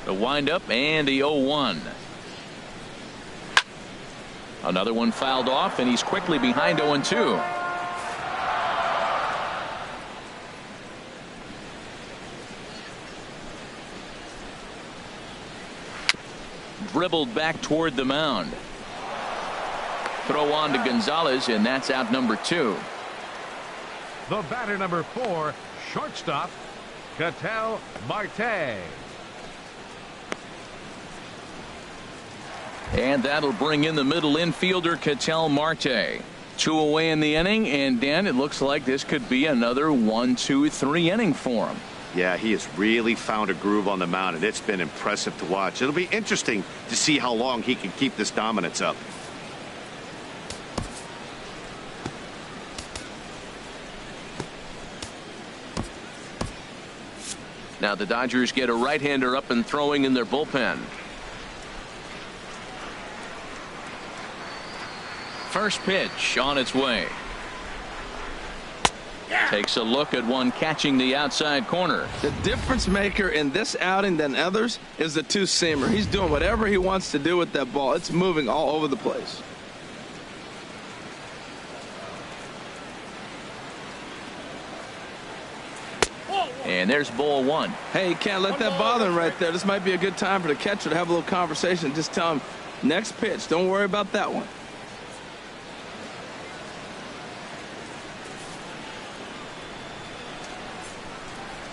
The windup and the 0-1. Another one fouled off, and he's quickly behind 0-2. Dribbled back toward the mound. Throw on to Gonzalez, and that's out number 2. The batter number 4, shortstop, Ketel Marte. And that'll bring in the middle infielder, Ketel Marte. 2 away in the inning, and Dan, it looks like this could be another 1-2-3 inning for him. Yeah, he has really found a groove on the mound, and it's been impressive to watch. It'll be interesting to see how long he can keep this dominance up. Now the Dodgers get a right-hander up and throwing in their bullpen. First pitch on its way. Takes a look at one catching the outside corner. The difference maker in this outing than others is the 2-seamer. He's doing whatever he wants to do with that ball. It's moving all over the place. And there's ball 1. Hey, you can't let that bother him right there. This might be a good time for the catcher to have a little conversation. Just tell him, next pitch, don't worry about that one.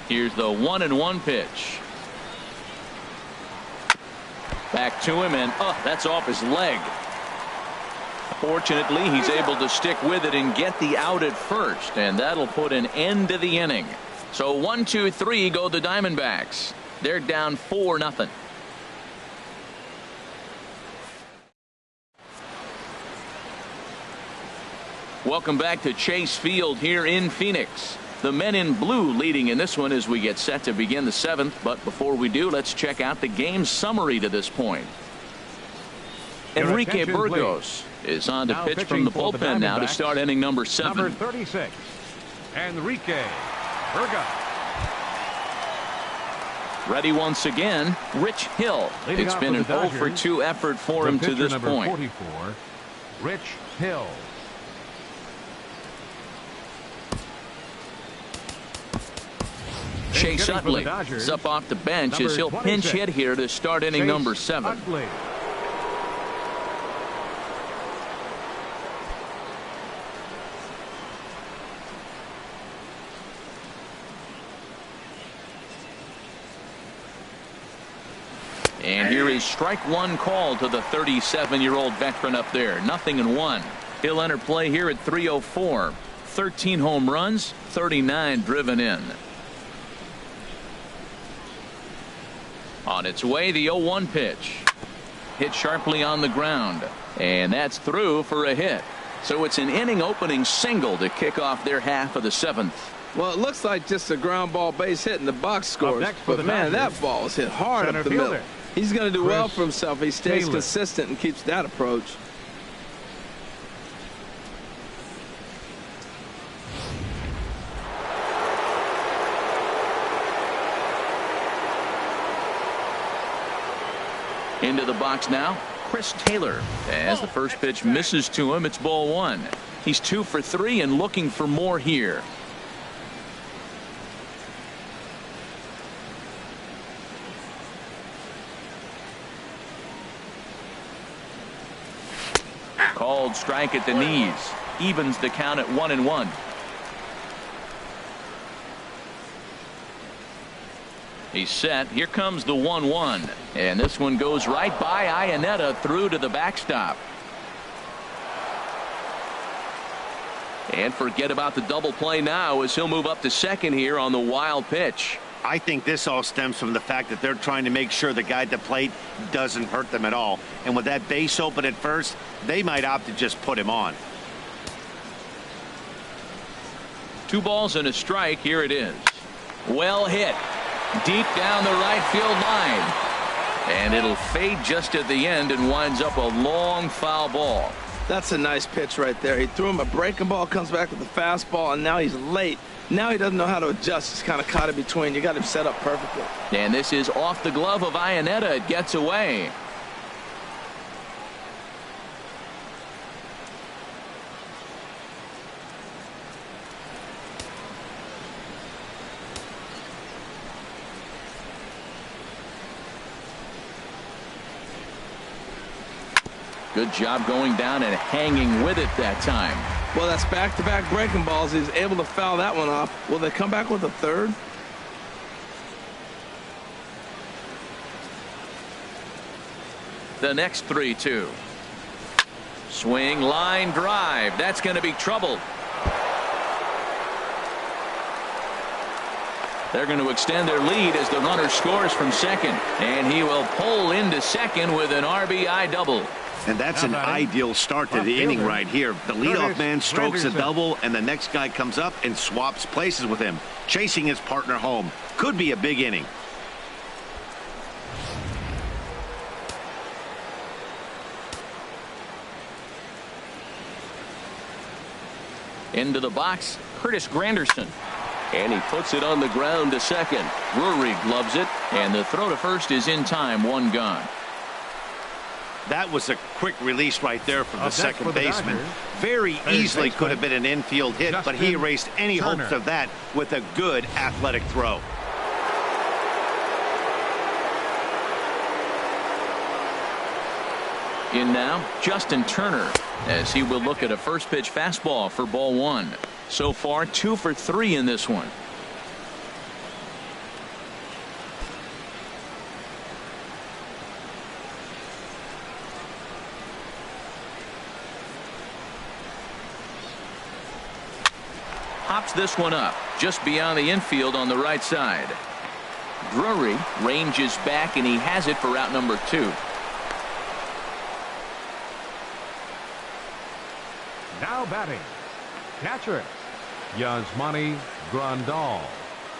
Here's the 1-1 pitch. Back to him, and that's off his leg. Fortunately, he's able to stick with it and get the out at first, and that'll put an end to the inning. So 1-2-3 go the Diamondbacks. They're down 4-0. Welcome back to Chase Field here in Phoenix. The men in blue leading in this one as we get set to begin the 7th. But before we do, let's check out the game summary to this point. Enrique Burgos is on to pitch from the bullpen now to start inning number 7. Number 36, Enrique Burgos. Ready once again, Rich Hill. It's been an 0 for 2 effort for him to this point. 44, Rich Hill. Chase Utley is up off the bench as he'll pinch hit here to start inning number 7. Utley. And here is strike 1 call to the 37-year-old veteran up there. 0-1. He'll enter play here at 3:04. 13 home runs, 39 driven in. On its way, the 0-1 pitch. Hit sharply on the ground. And that's through for a hit. So it's an inning opening single to kick off their half of the 7th. Well, it looks like just a ground ball base hit in the box scores. But, man, that ball is hit hard up the middle. He's going to do well for himself if he stays consistent and keeps that approach. Into the box now, Chris Taylor. As the first pitch misses to him, it's ball 1. He's 2 for 3 and looking for more here. Called strike at the knees. Evens the count at 1-1. He's set. Here comes the 1-1. And this one goes right by Iannetta through to the backstop. And forget about the double play now as he'll move up to second here on the wild pitch. I think this all stems from the fact that they're trying to make sure the guy at the plate doesn't hurt them at all. And with that base open at first, they might opt to just put him on. 2 balls and a strike. Here it is. Well hit. Deep down the right field line. And it'll fade just at the end and winds up a long foul ball. That's a nice pitch right there. He threw him a breaking ball, comes back with a fastball, and now he's late. Now he doesn't know how to adjust. He's kind of caught in between. You got him set up perfectly. And this is off the glove of Iannetta. It gets away. Good job going down and hanging with it that time. Well, that's back-to-back breaking balls. He's able to foul that one off. Will they come back with a third? The next 3-2. Swing, line drive. That's going to be trouble. They're going to extend their lead as the runner scores from second. And he will pull into second with an RBI double. And that's an ideal start to the inning right here. The leadoff man strokes a double, and the next guy comes up and swaps places with him, chasing his partner home. Could be a big inning. Into the box, Curtis Granderson. And he puts it on the ground to second. Drury gloves it, and the throw to first is in time. 1 gone. That was a quick release right there from the second baseman. Very easily could have been an infield hit, but he erased any hopes of that with a good athletic throw. In now, Justin Turner, as he will look at a first pitch fastball for ball 1. So far, 2 for 3 in this one. Pops this one up just beyond the infield on the right side. Drury ranges back, and he has it for out number 2. Now batting, catcher, Yasmani Grandal.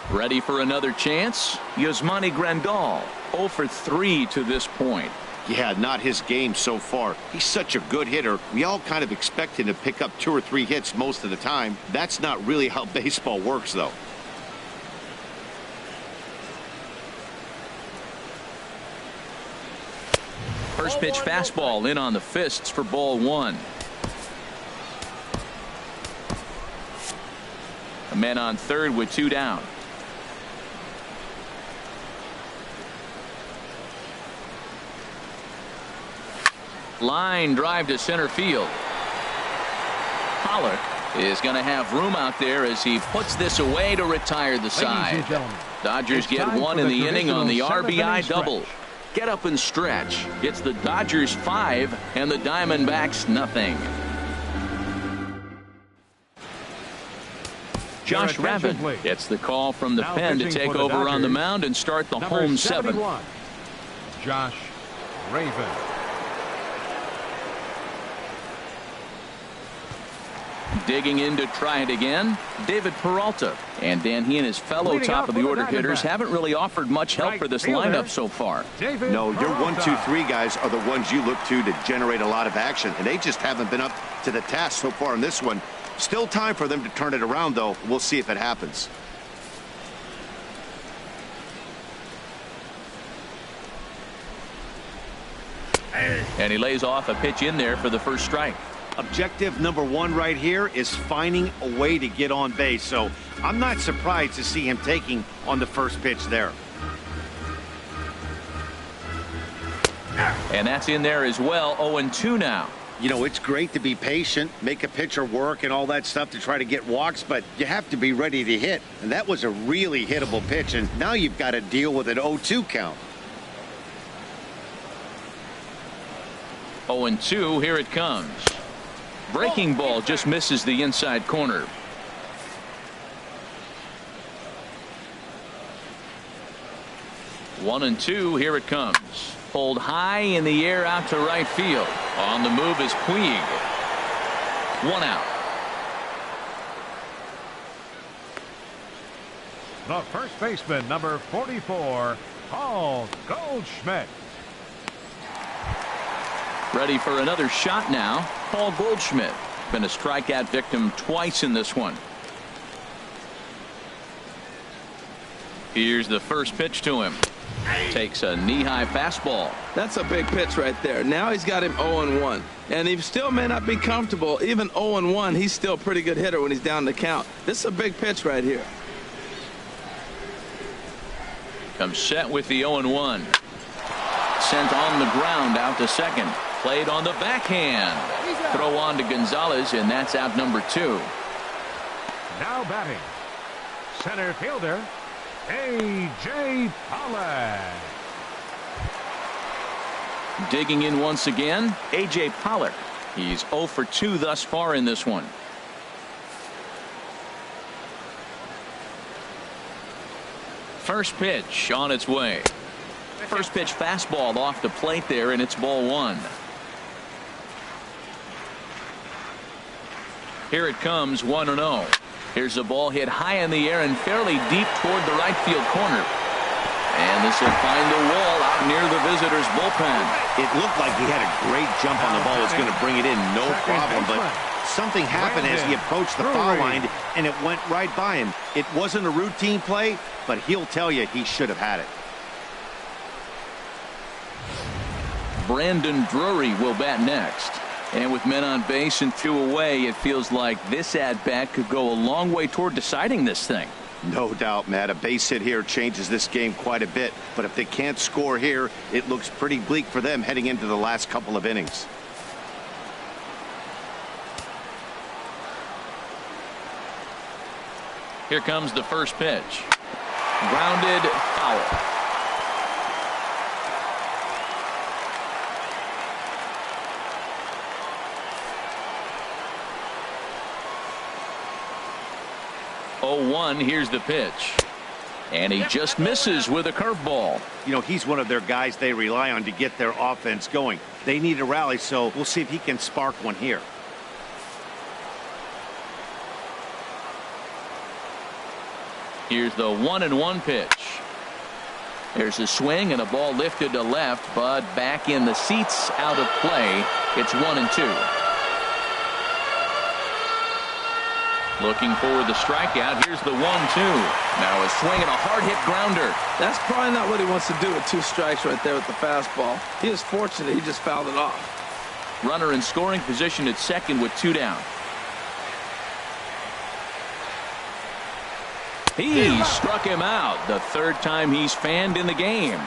Ready for another chance? Yasmani Grandal, 0 for 3 to this point. Yeah, not his game so far. He's such a good hitter. We all kind of expect him to pick up 2 or 3 hits most of the time. That's not really how baseball works, though. First pitch fastball in on the fists for ball 1. A man on third with 2 down. Line drive to center field. Pollock is going to have room out there as he puts this away to retire the side. Dodgers get 1 in the inning on the RBI double. Get up and stretch. It's the Dodgers 5 and the Diamondbacks nothing. Josh Ravin gets the call from the pen to take over on the mound and start the home 7. Josh Ravin. Digging in to try it again, David Peralta. And Dan, he and his fellow top-of-the-order hitters haven't really offered much help for this lineup so far. No, your 1, 2, 3 guys are the ones you look to generate a lot of action, and they just haven't been up to the task so far in this one. Still time for them to turn it around, though. We'll see if it happens. And he lays off a pitch in there for the first strike. Objective number 1 right here is finding a way to get on base. So I'm not surprised to see him taking on the first pitch there. And that's in there as well. 0-2 now. You know, it's great to be patient, make a pitcher work and all that stuff to try to get walks, but you have to be ready to hit. And that was a really hittable pitch, and now you've got to deal with an 0-2 count. 0-2, here it comes. Breaking ball just misses the inside corner. One and 2, here it comes. Pulled high in the air out to right field. On the move is Puig. 1 out. The first baseman, number 44, Paul Goldschmidt. Ready for another shot now. Paul Goldschmidt. Been a strikeout victim twice in this one. Here's the first pitch to him. Takes a knee-high fastball. That's a big pitch right there. Now he's got him 0-1. And he still may not be comfortable. Even 0-1, he's still a pretty good hitter when he's down the count. This is a big pitch right here. Comes set with the 0-1. Sent on the ground out to second. Played on the backhand. Throw on to Gonzalez, and that's out number 2. Now batting, center fielder, A.J. Pollock. Digging in once again, A.J. Pollock. He's 0 for 2 thus far in this one. First pitch on its way. First pitch fastball off the plate there, and it's ball 1. Here it comes, 1-0. Here's a ball hit high in the air and fairly deep toward the right field corner. And this will find the wall out near the visitors' bullpen. It looked like he had a great jump on the ball. It's going to bring it in, no problem. But something happened as he approached the foul line, and it went right by him. It wasn't a routine play, but he'll tell you he should have had it. Brandon Drury will bat next. And with men on base and 2 away, it feels like this at-bat could go a long way toward deciding this thing. No doubt, Matt. A base hit here changes this game quite a bit. But if they can't score here, it looks pretty bleak for them heading into the last couple of innings. Here comes the first pitch. Grounded foul. Here's the pitch. And he just misses with a curveball. You know, he's one of their guys they rely on to get their offense going. They need a rally, so we'll see if he can spark one here. Here's the 1-1 pitch. There's a swing and a ball lifted to left, but back in the seats, out of play. It's 1-2. Looking for the strikeout. Here's the 1-2. Now a swing and a hard hit grounder. That's probably not what he wants to do with 2 strikes right there with the fastball. He is fortunate he just fouled it off. Runner in scoring position at second with 2 down. He struck him out. The 3rd time he's fanned in the game.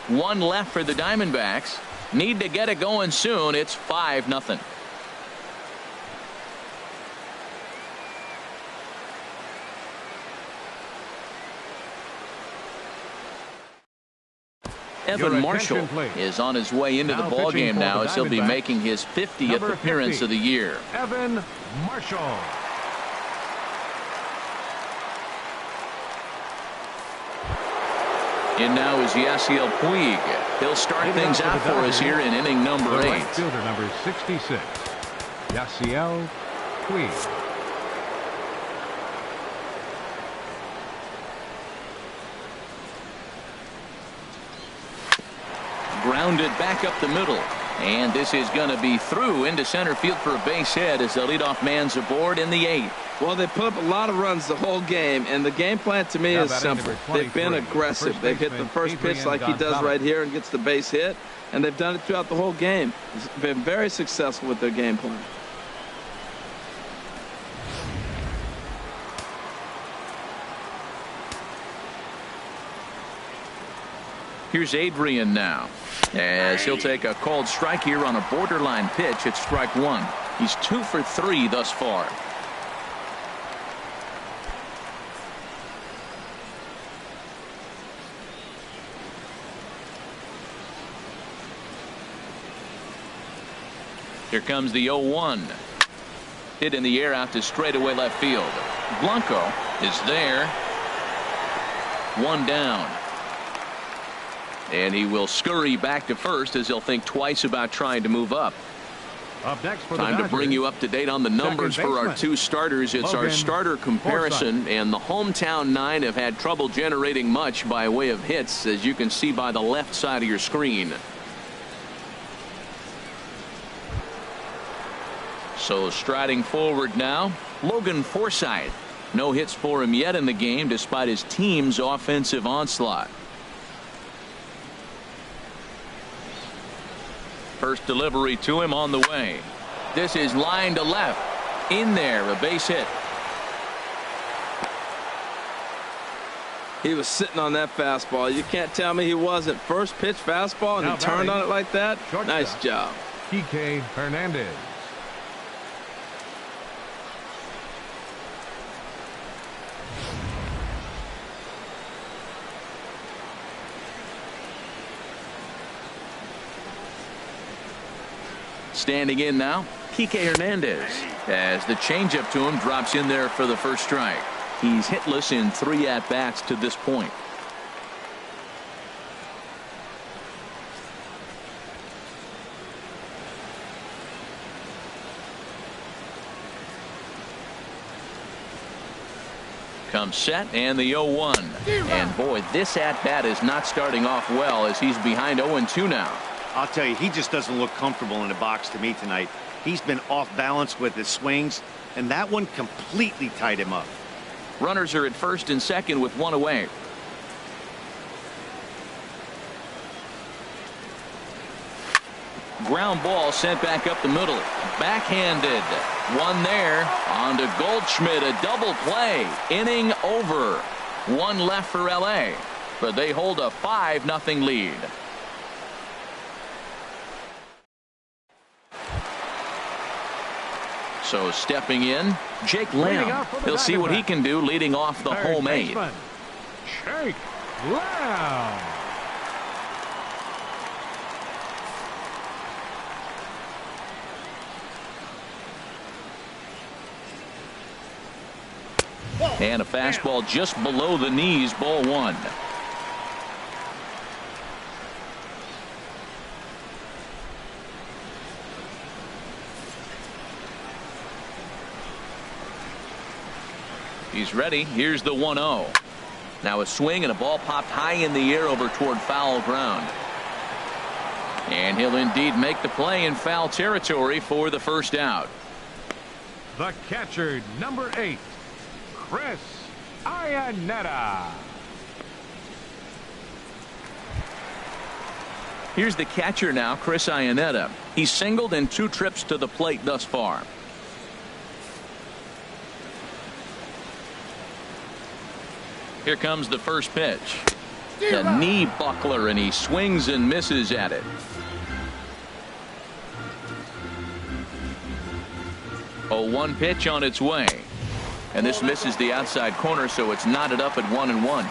1 left for the Diamondbacks. Need to get it going soon. It's 5-0. Evan Marshall is on his way into the ballgame now as he'll be making his 50th appearance of the year. Evan Marshall. In now is Yasiel Puig. He'll start things out for us here in inning number 8. Right fielder number 66, Yasiel Puig. Grounded back up the middle. And this is going to be through into center field for a base hit as the leadoff man's aboard in the 8th. Well, they put up a lot of runs the whole game, and the game plan to me is simple. They've been aggressive. They've hit the first pitch like he does right here and gets the base hit, and they've done it throughout the whole game. It's been very successful with their game plan. Here's Adrian now, as he'll take a called strike here on a borderline pitch at strike 1. He's 2 for 3 thus far. Here comes the 0-1. Hit in the air out to straightaway left field. Blanco is there. 1 down. And he will scurry back to first as he'll think twice about trying to move up. Up next for Time to bring you up to date on the numbers for our 2 starters. It's our starter comparison, and the hometown 9 have had trouble generating much by way of hits, as you can see by the left side of your screen. So striding forward now, Logan Forsythe. No hits for him yet in the game despite his team's offensive onslaught. First delivery to him on the way. This is line to left. In there, a base hit. He was sitting on that fastball. You can't tell me he wasn't. First pitch fastball, and he turned on it like that. Nice job. Kike Hernandez. Standing in now, Kike Hernandez, as the changeup to him drops in there for the first strike. He's hitless in 3 at-bats to this point. Comes set and the 0-1. And boy, this at-bat is not starting off well as he's behind 0-2 now. I'll tell you, he just doesn't look comfortable in the box to me tonight. He's been off balance with his swings, and that one completely tied him up. Runners are at first and second with 1 away. Ground ball sent back up the middle. Backhanded. 1 there. On to Goldschmidt. A double play. Inning over. 1 left for LA. But they hold a 5-0 lead. So stepping in, Jake Lamb. He'll see what he can do leading off the home 8. Jake Lamb. And a fastball just below the knees, ball 1. He's ready. Here's the 1-0. Now a swing and a ball popped high in the air over toward foul ground. And he'll indeed make the play in foul territory for the first out. The catcher, number 8, Chris Iannetta. Here's the catcher now, Chris Iannetta. He's singled in 2 trips to the plate thus far. Here comes the first pitch. The knee buckler, and he swings and misses at it. 0-1 pitch on its way. And this misses the outside corner, so it's knotted up at 1-1.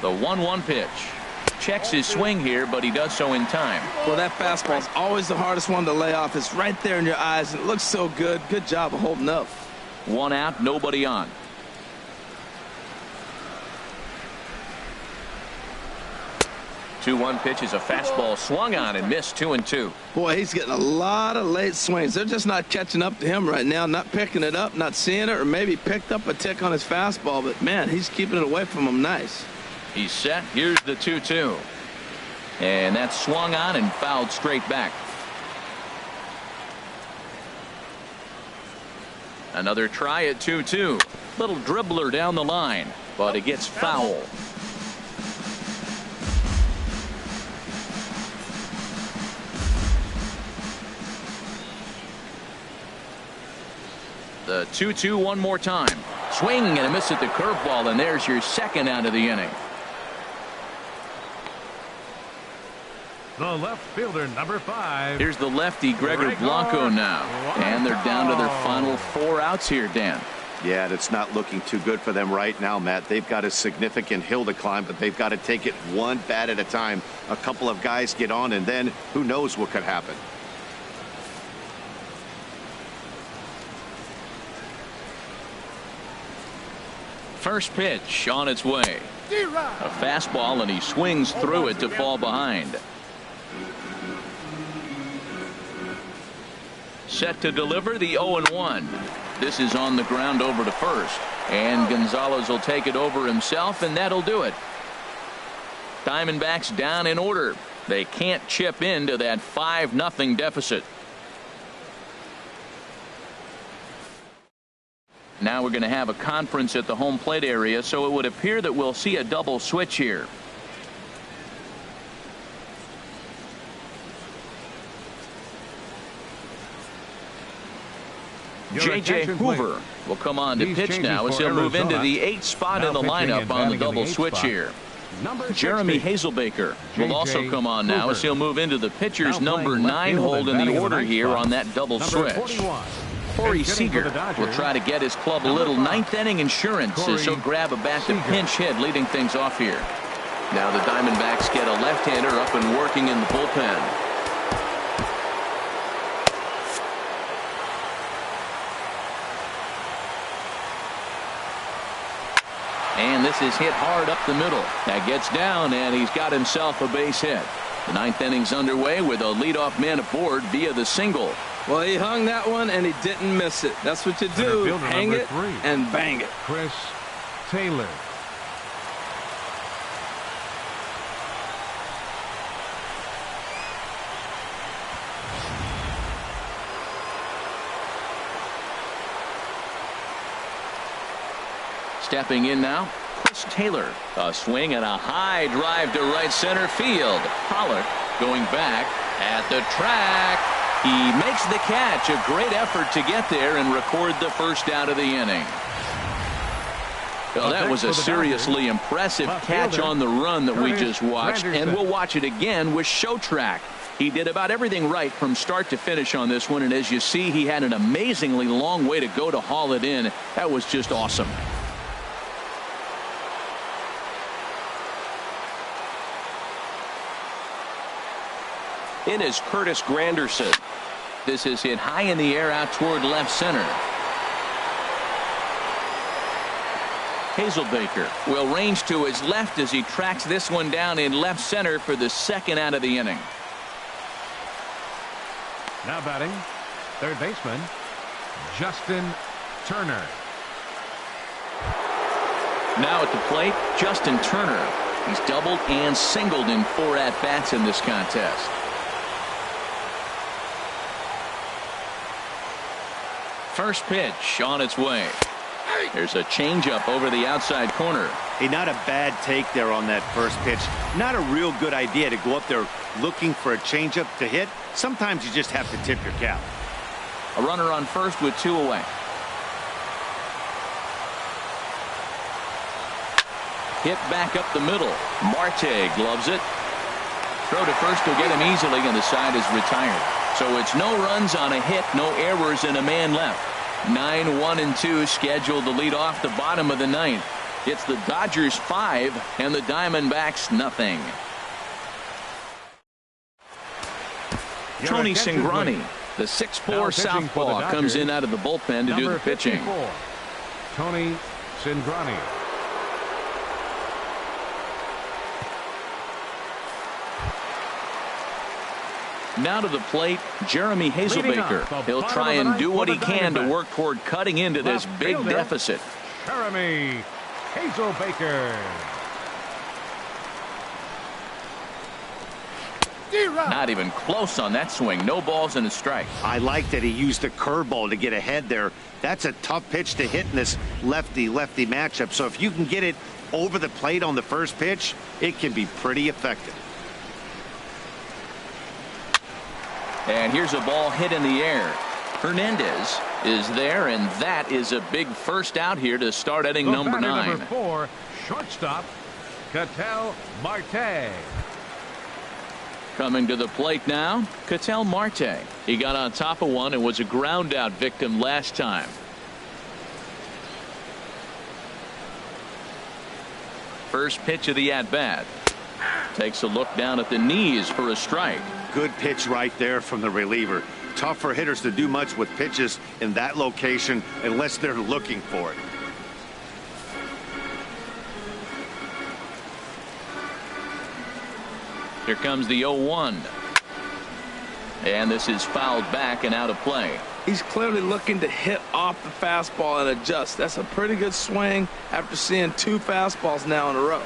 The 1-1 pitch. Checks his swing here, but he does so in time. Well, that fastball is always the hardest one to lay off. It's right there in your eyes, and it looks so good. Good job of holding up. 1 out, nobody on. The 2-1 pitch is a fastball swung on and missed. 2-2. Boy, he's getting a lot of late swings. They're just not catching up to him right now, not picking it up, not seeing it, or maybe picked up a tick on his fastball. But, man, he's keeping it away from him nice. He's set. Here's the 2-2. And that's swung on and fouled straight back. Another try at 2-2. Little dribbler down the line, but it gets foul. The 2-2 one more time. Swing and a miss at the curveball, and there's your second out of the inning. The left fielder, number 5. Here's the lefty, Gregor Blanco now. And they're down to their final 4 outs here, Dan. Yeah, and it's not looking too good for them right now, Matt. They've got a significant hill to climb, but they've got to take it one bat at a time. A couple of guys get on, and then who knows what could happen. First pitch on its way. A fastball, and he swings through it to fall behind. Set to deliver the 0-1. This is on the ground over to first. And Gonzalez will take it over himself, and that'll do it. Diamondbacks down in order. They can't chip into that 5-0 deficit. Now we're going to have a conference at the home plate area, so it would appear that we'll see a double switch here. J.J. Hoover will come on to pitch now as he'll move into the 8th spot in the lineup on the double switch here. Jeremy Hazelbaker will also come on now as he'll move into the pitcher's number 9 hold in the order here on that double switch. Corey Seager will try to get his club a little 9th inning insurance as he'll grab a bat to pinch hit, leading things off here. Now the Diamondbacks get a left-hander up and working in the bullpen. And this is hit hard up the middle. That gets down, and he's got himself a base hit. The 9th inning's underway with a leadoff man aboard via the single. Well, he hung that one, and he didn't miss it. That's what you do. Hang it and bang it. Chris Taylor. Stepping in now, Chris Taylor. A swing and a high drive to right center field. Pollock going back at the track. He makes the catch. A great effort to get there and record the first out of the inning. Well, that was a seriously impressive catch on the run that we just watched, and we'll watch it again with Show Track. He did about everything right from start to finish on this one, and as you see, he had an amazingly long way to go to haul it in. That was just awesome. In is Curtis Granderson. This is hit high in the air out toward left center. Hazelbaker will range to his left as he tracks this one down in left center for the second out of the inning. Now batting, Third baseman, Justin Turner. Now at the plate, Justin Turner. He's doubled and singled in 4 at-bats in this contest. First pitch on its way. There's a changeup over the outside corner. Hey, not a bad take there on that first pitch. Not a real good idea to go up there looking for a changeup to hit. Sometimes you just have to tip your cap. A runner on first with 2 away. Hit back up the middle. Marte gloves it. Throw to first will get him easily, and the side is retired. So it's no runs on a hit, no errors, and a man left. 9-1-2 scheduled to lead off the bottom of the 9th. It's the Dodgers 5 and the Diamondbacks nothing. Tony Cingrani, the 6'4" southpaw, comes in out of the bullpen to do the pitching. 54, Tony Cingrani. Now to the plate, Jeremy Hazelbaker. He'll try and do what he can to work toward cutting into this big deficit. Jeremy Hazelbaker. Not even close on that swing. No balls and a strike. I like that he used a curveball to get ahead there. That's a tough pitch to hit in this lefty-lefty matchup. So if you can get it over the plate on the first pitch, it can be pretty effective. And here's a ball hit in the air. Hernandez is there, and that is a big first out here to start inning number 9. Number 4, shortstop, Ketel Marte. Coming to the plate now, Ketel Marte. He got on top of one and was a ground out victim last time. First pitch of the at bat. Takes a look down at the knees for a strike. Good pitch right there from the reliever. Tough for hitters to do much with pitches in that location unless they're looking for it. Here comes the 0-1. And this is fouled back and out of play. He's clearly looking to hit off the fastball and adjust. That's a pretty good swing after seeing 2 fastballs now in a row.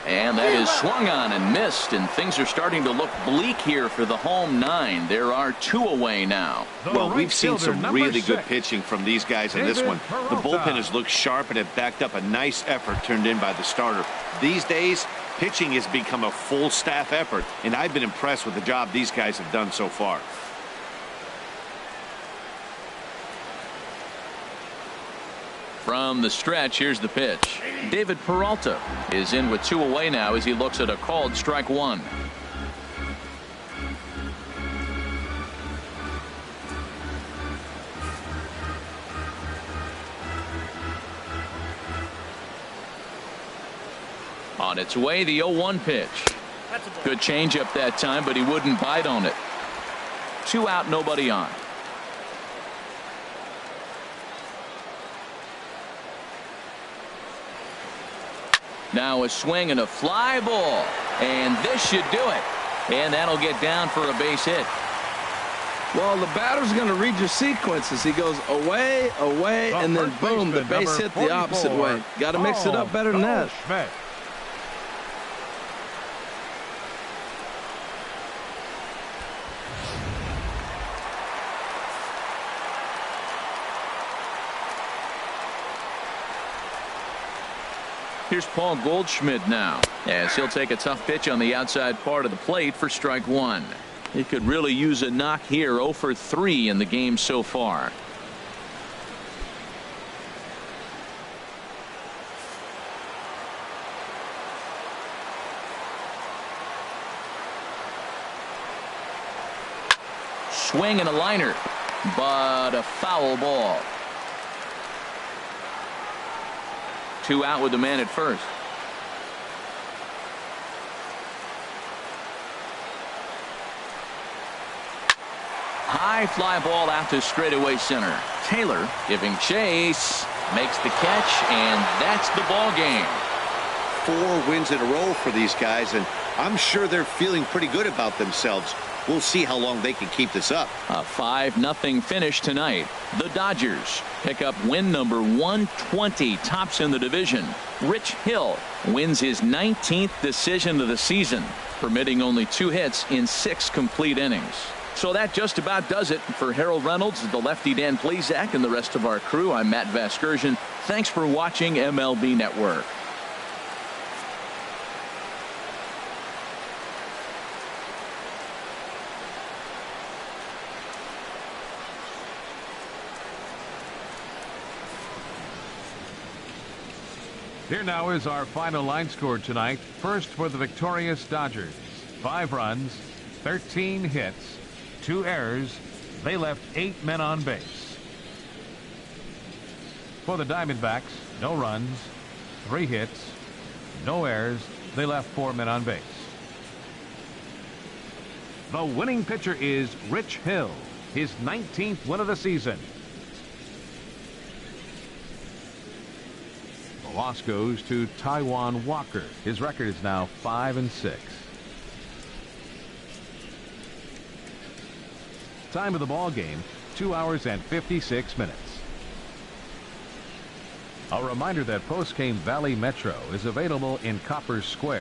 And that is swung on and missed, and things are starting to look bleak here for the home 9. There are 2 away now. Well, we've seen some really good pitching from these guys in this one. The bullpen has looked sharp and have backed up a nice effort turned in by the starter. These days, pitching has become a full staff effort, and I've been impressed with the job these guys have done so far. From the stretch, here's the pitch. David Peralta is in with 2 away now as he looks at a called strike 1. On its way, the 0-1 pitch. Good changeup that time, but he wouldn't bite on it. 2 out, nobody on. Now a swing and a fly ball, and this should do it, and that'll get down for a base hit. Well, the batter's going to read your sequences. He goes away, and then boom, the base hit the opposite way. Got to mix it up better than that. Schmidt. Here's Paul Goldschmidt now, as he'll take a tough pitch on the outside part of the plate for strike 1. He could really use a knock here. 0 for 3 in the game so far. Swing and a liner, but a foul ball. 2 out with the man at first. High fly ball out to straightaway center. Taylor giving chase, makes the catch, and that's the ball game. 4 wins in a row for these guys, and I'm sure they're feeling pretty good about themselves. We'll see how long they can keep this up. A 5-0 finish tonight. The Dodgers pick up win number 120, tops in the division. Rich Hill wins his 19th decision of the season, permitting only 2 hits in 6 complete innings. So that just about does it. For Harold Reynolds, the lefty Dan Plesac, and the rest of our crew, I'm Matt Vasgersian. Thanks for watching MLB Network. Here now is our final line score tonight. First for the victorious Dodgers. 5 runs, 13 hits, 2 errors. They left 8 men on base. For the Diamondbacks, no runs, 3 hits, no errors. They left 4 men on base. The winning pitcher is Rich Hill, his 19th win of the season. The loss goes to Taijuan Walker. His record is now 5-6. Time of the ball game, 2 hours and 56 minutes. A reminder that Postgame Valley Metro is available in Copper Square.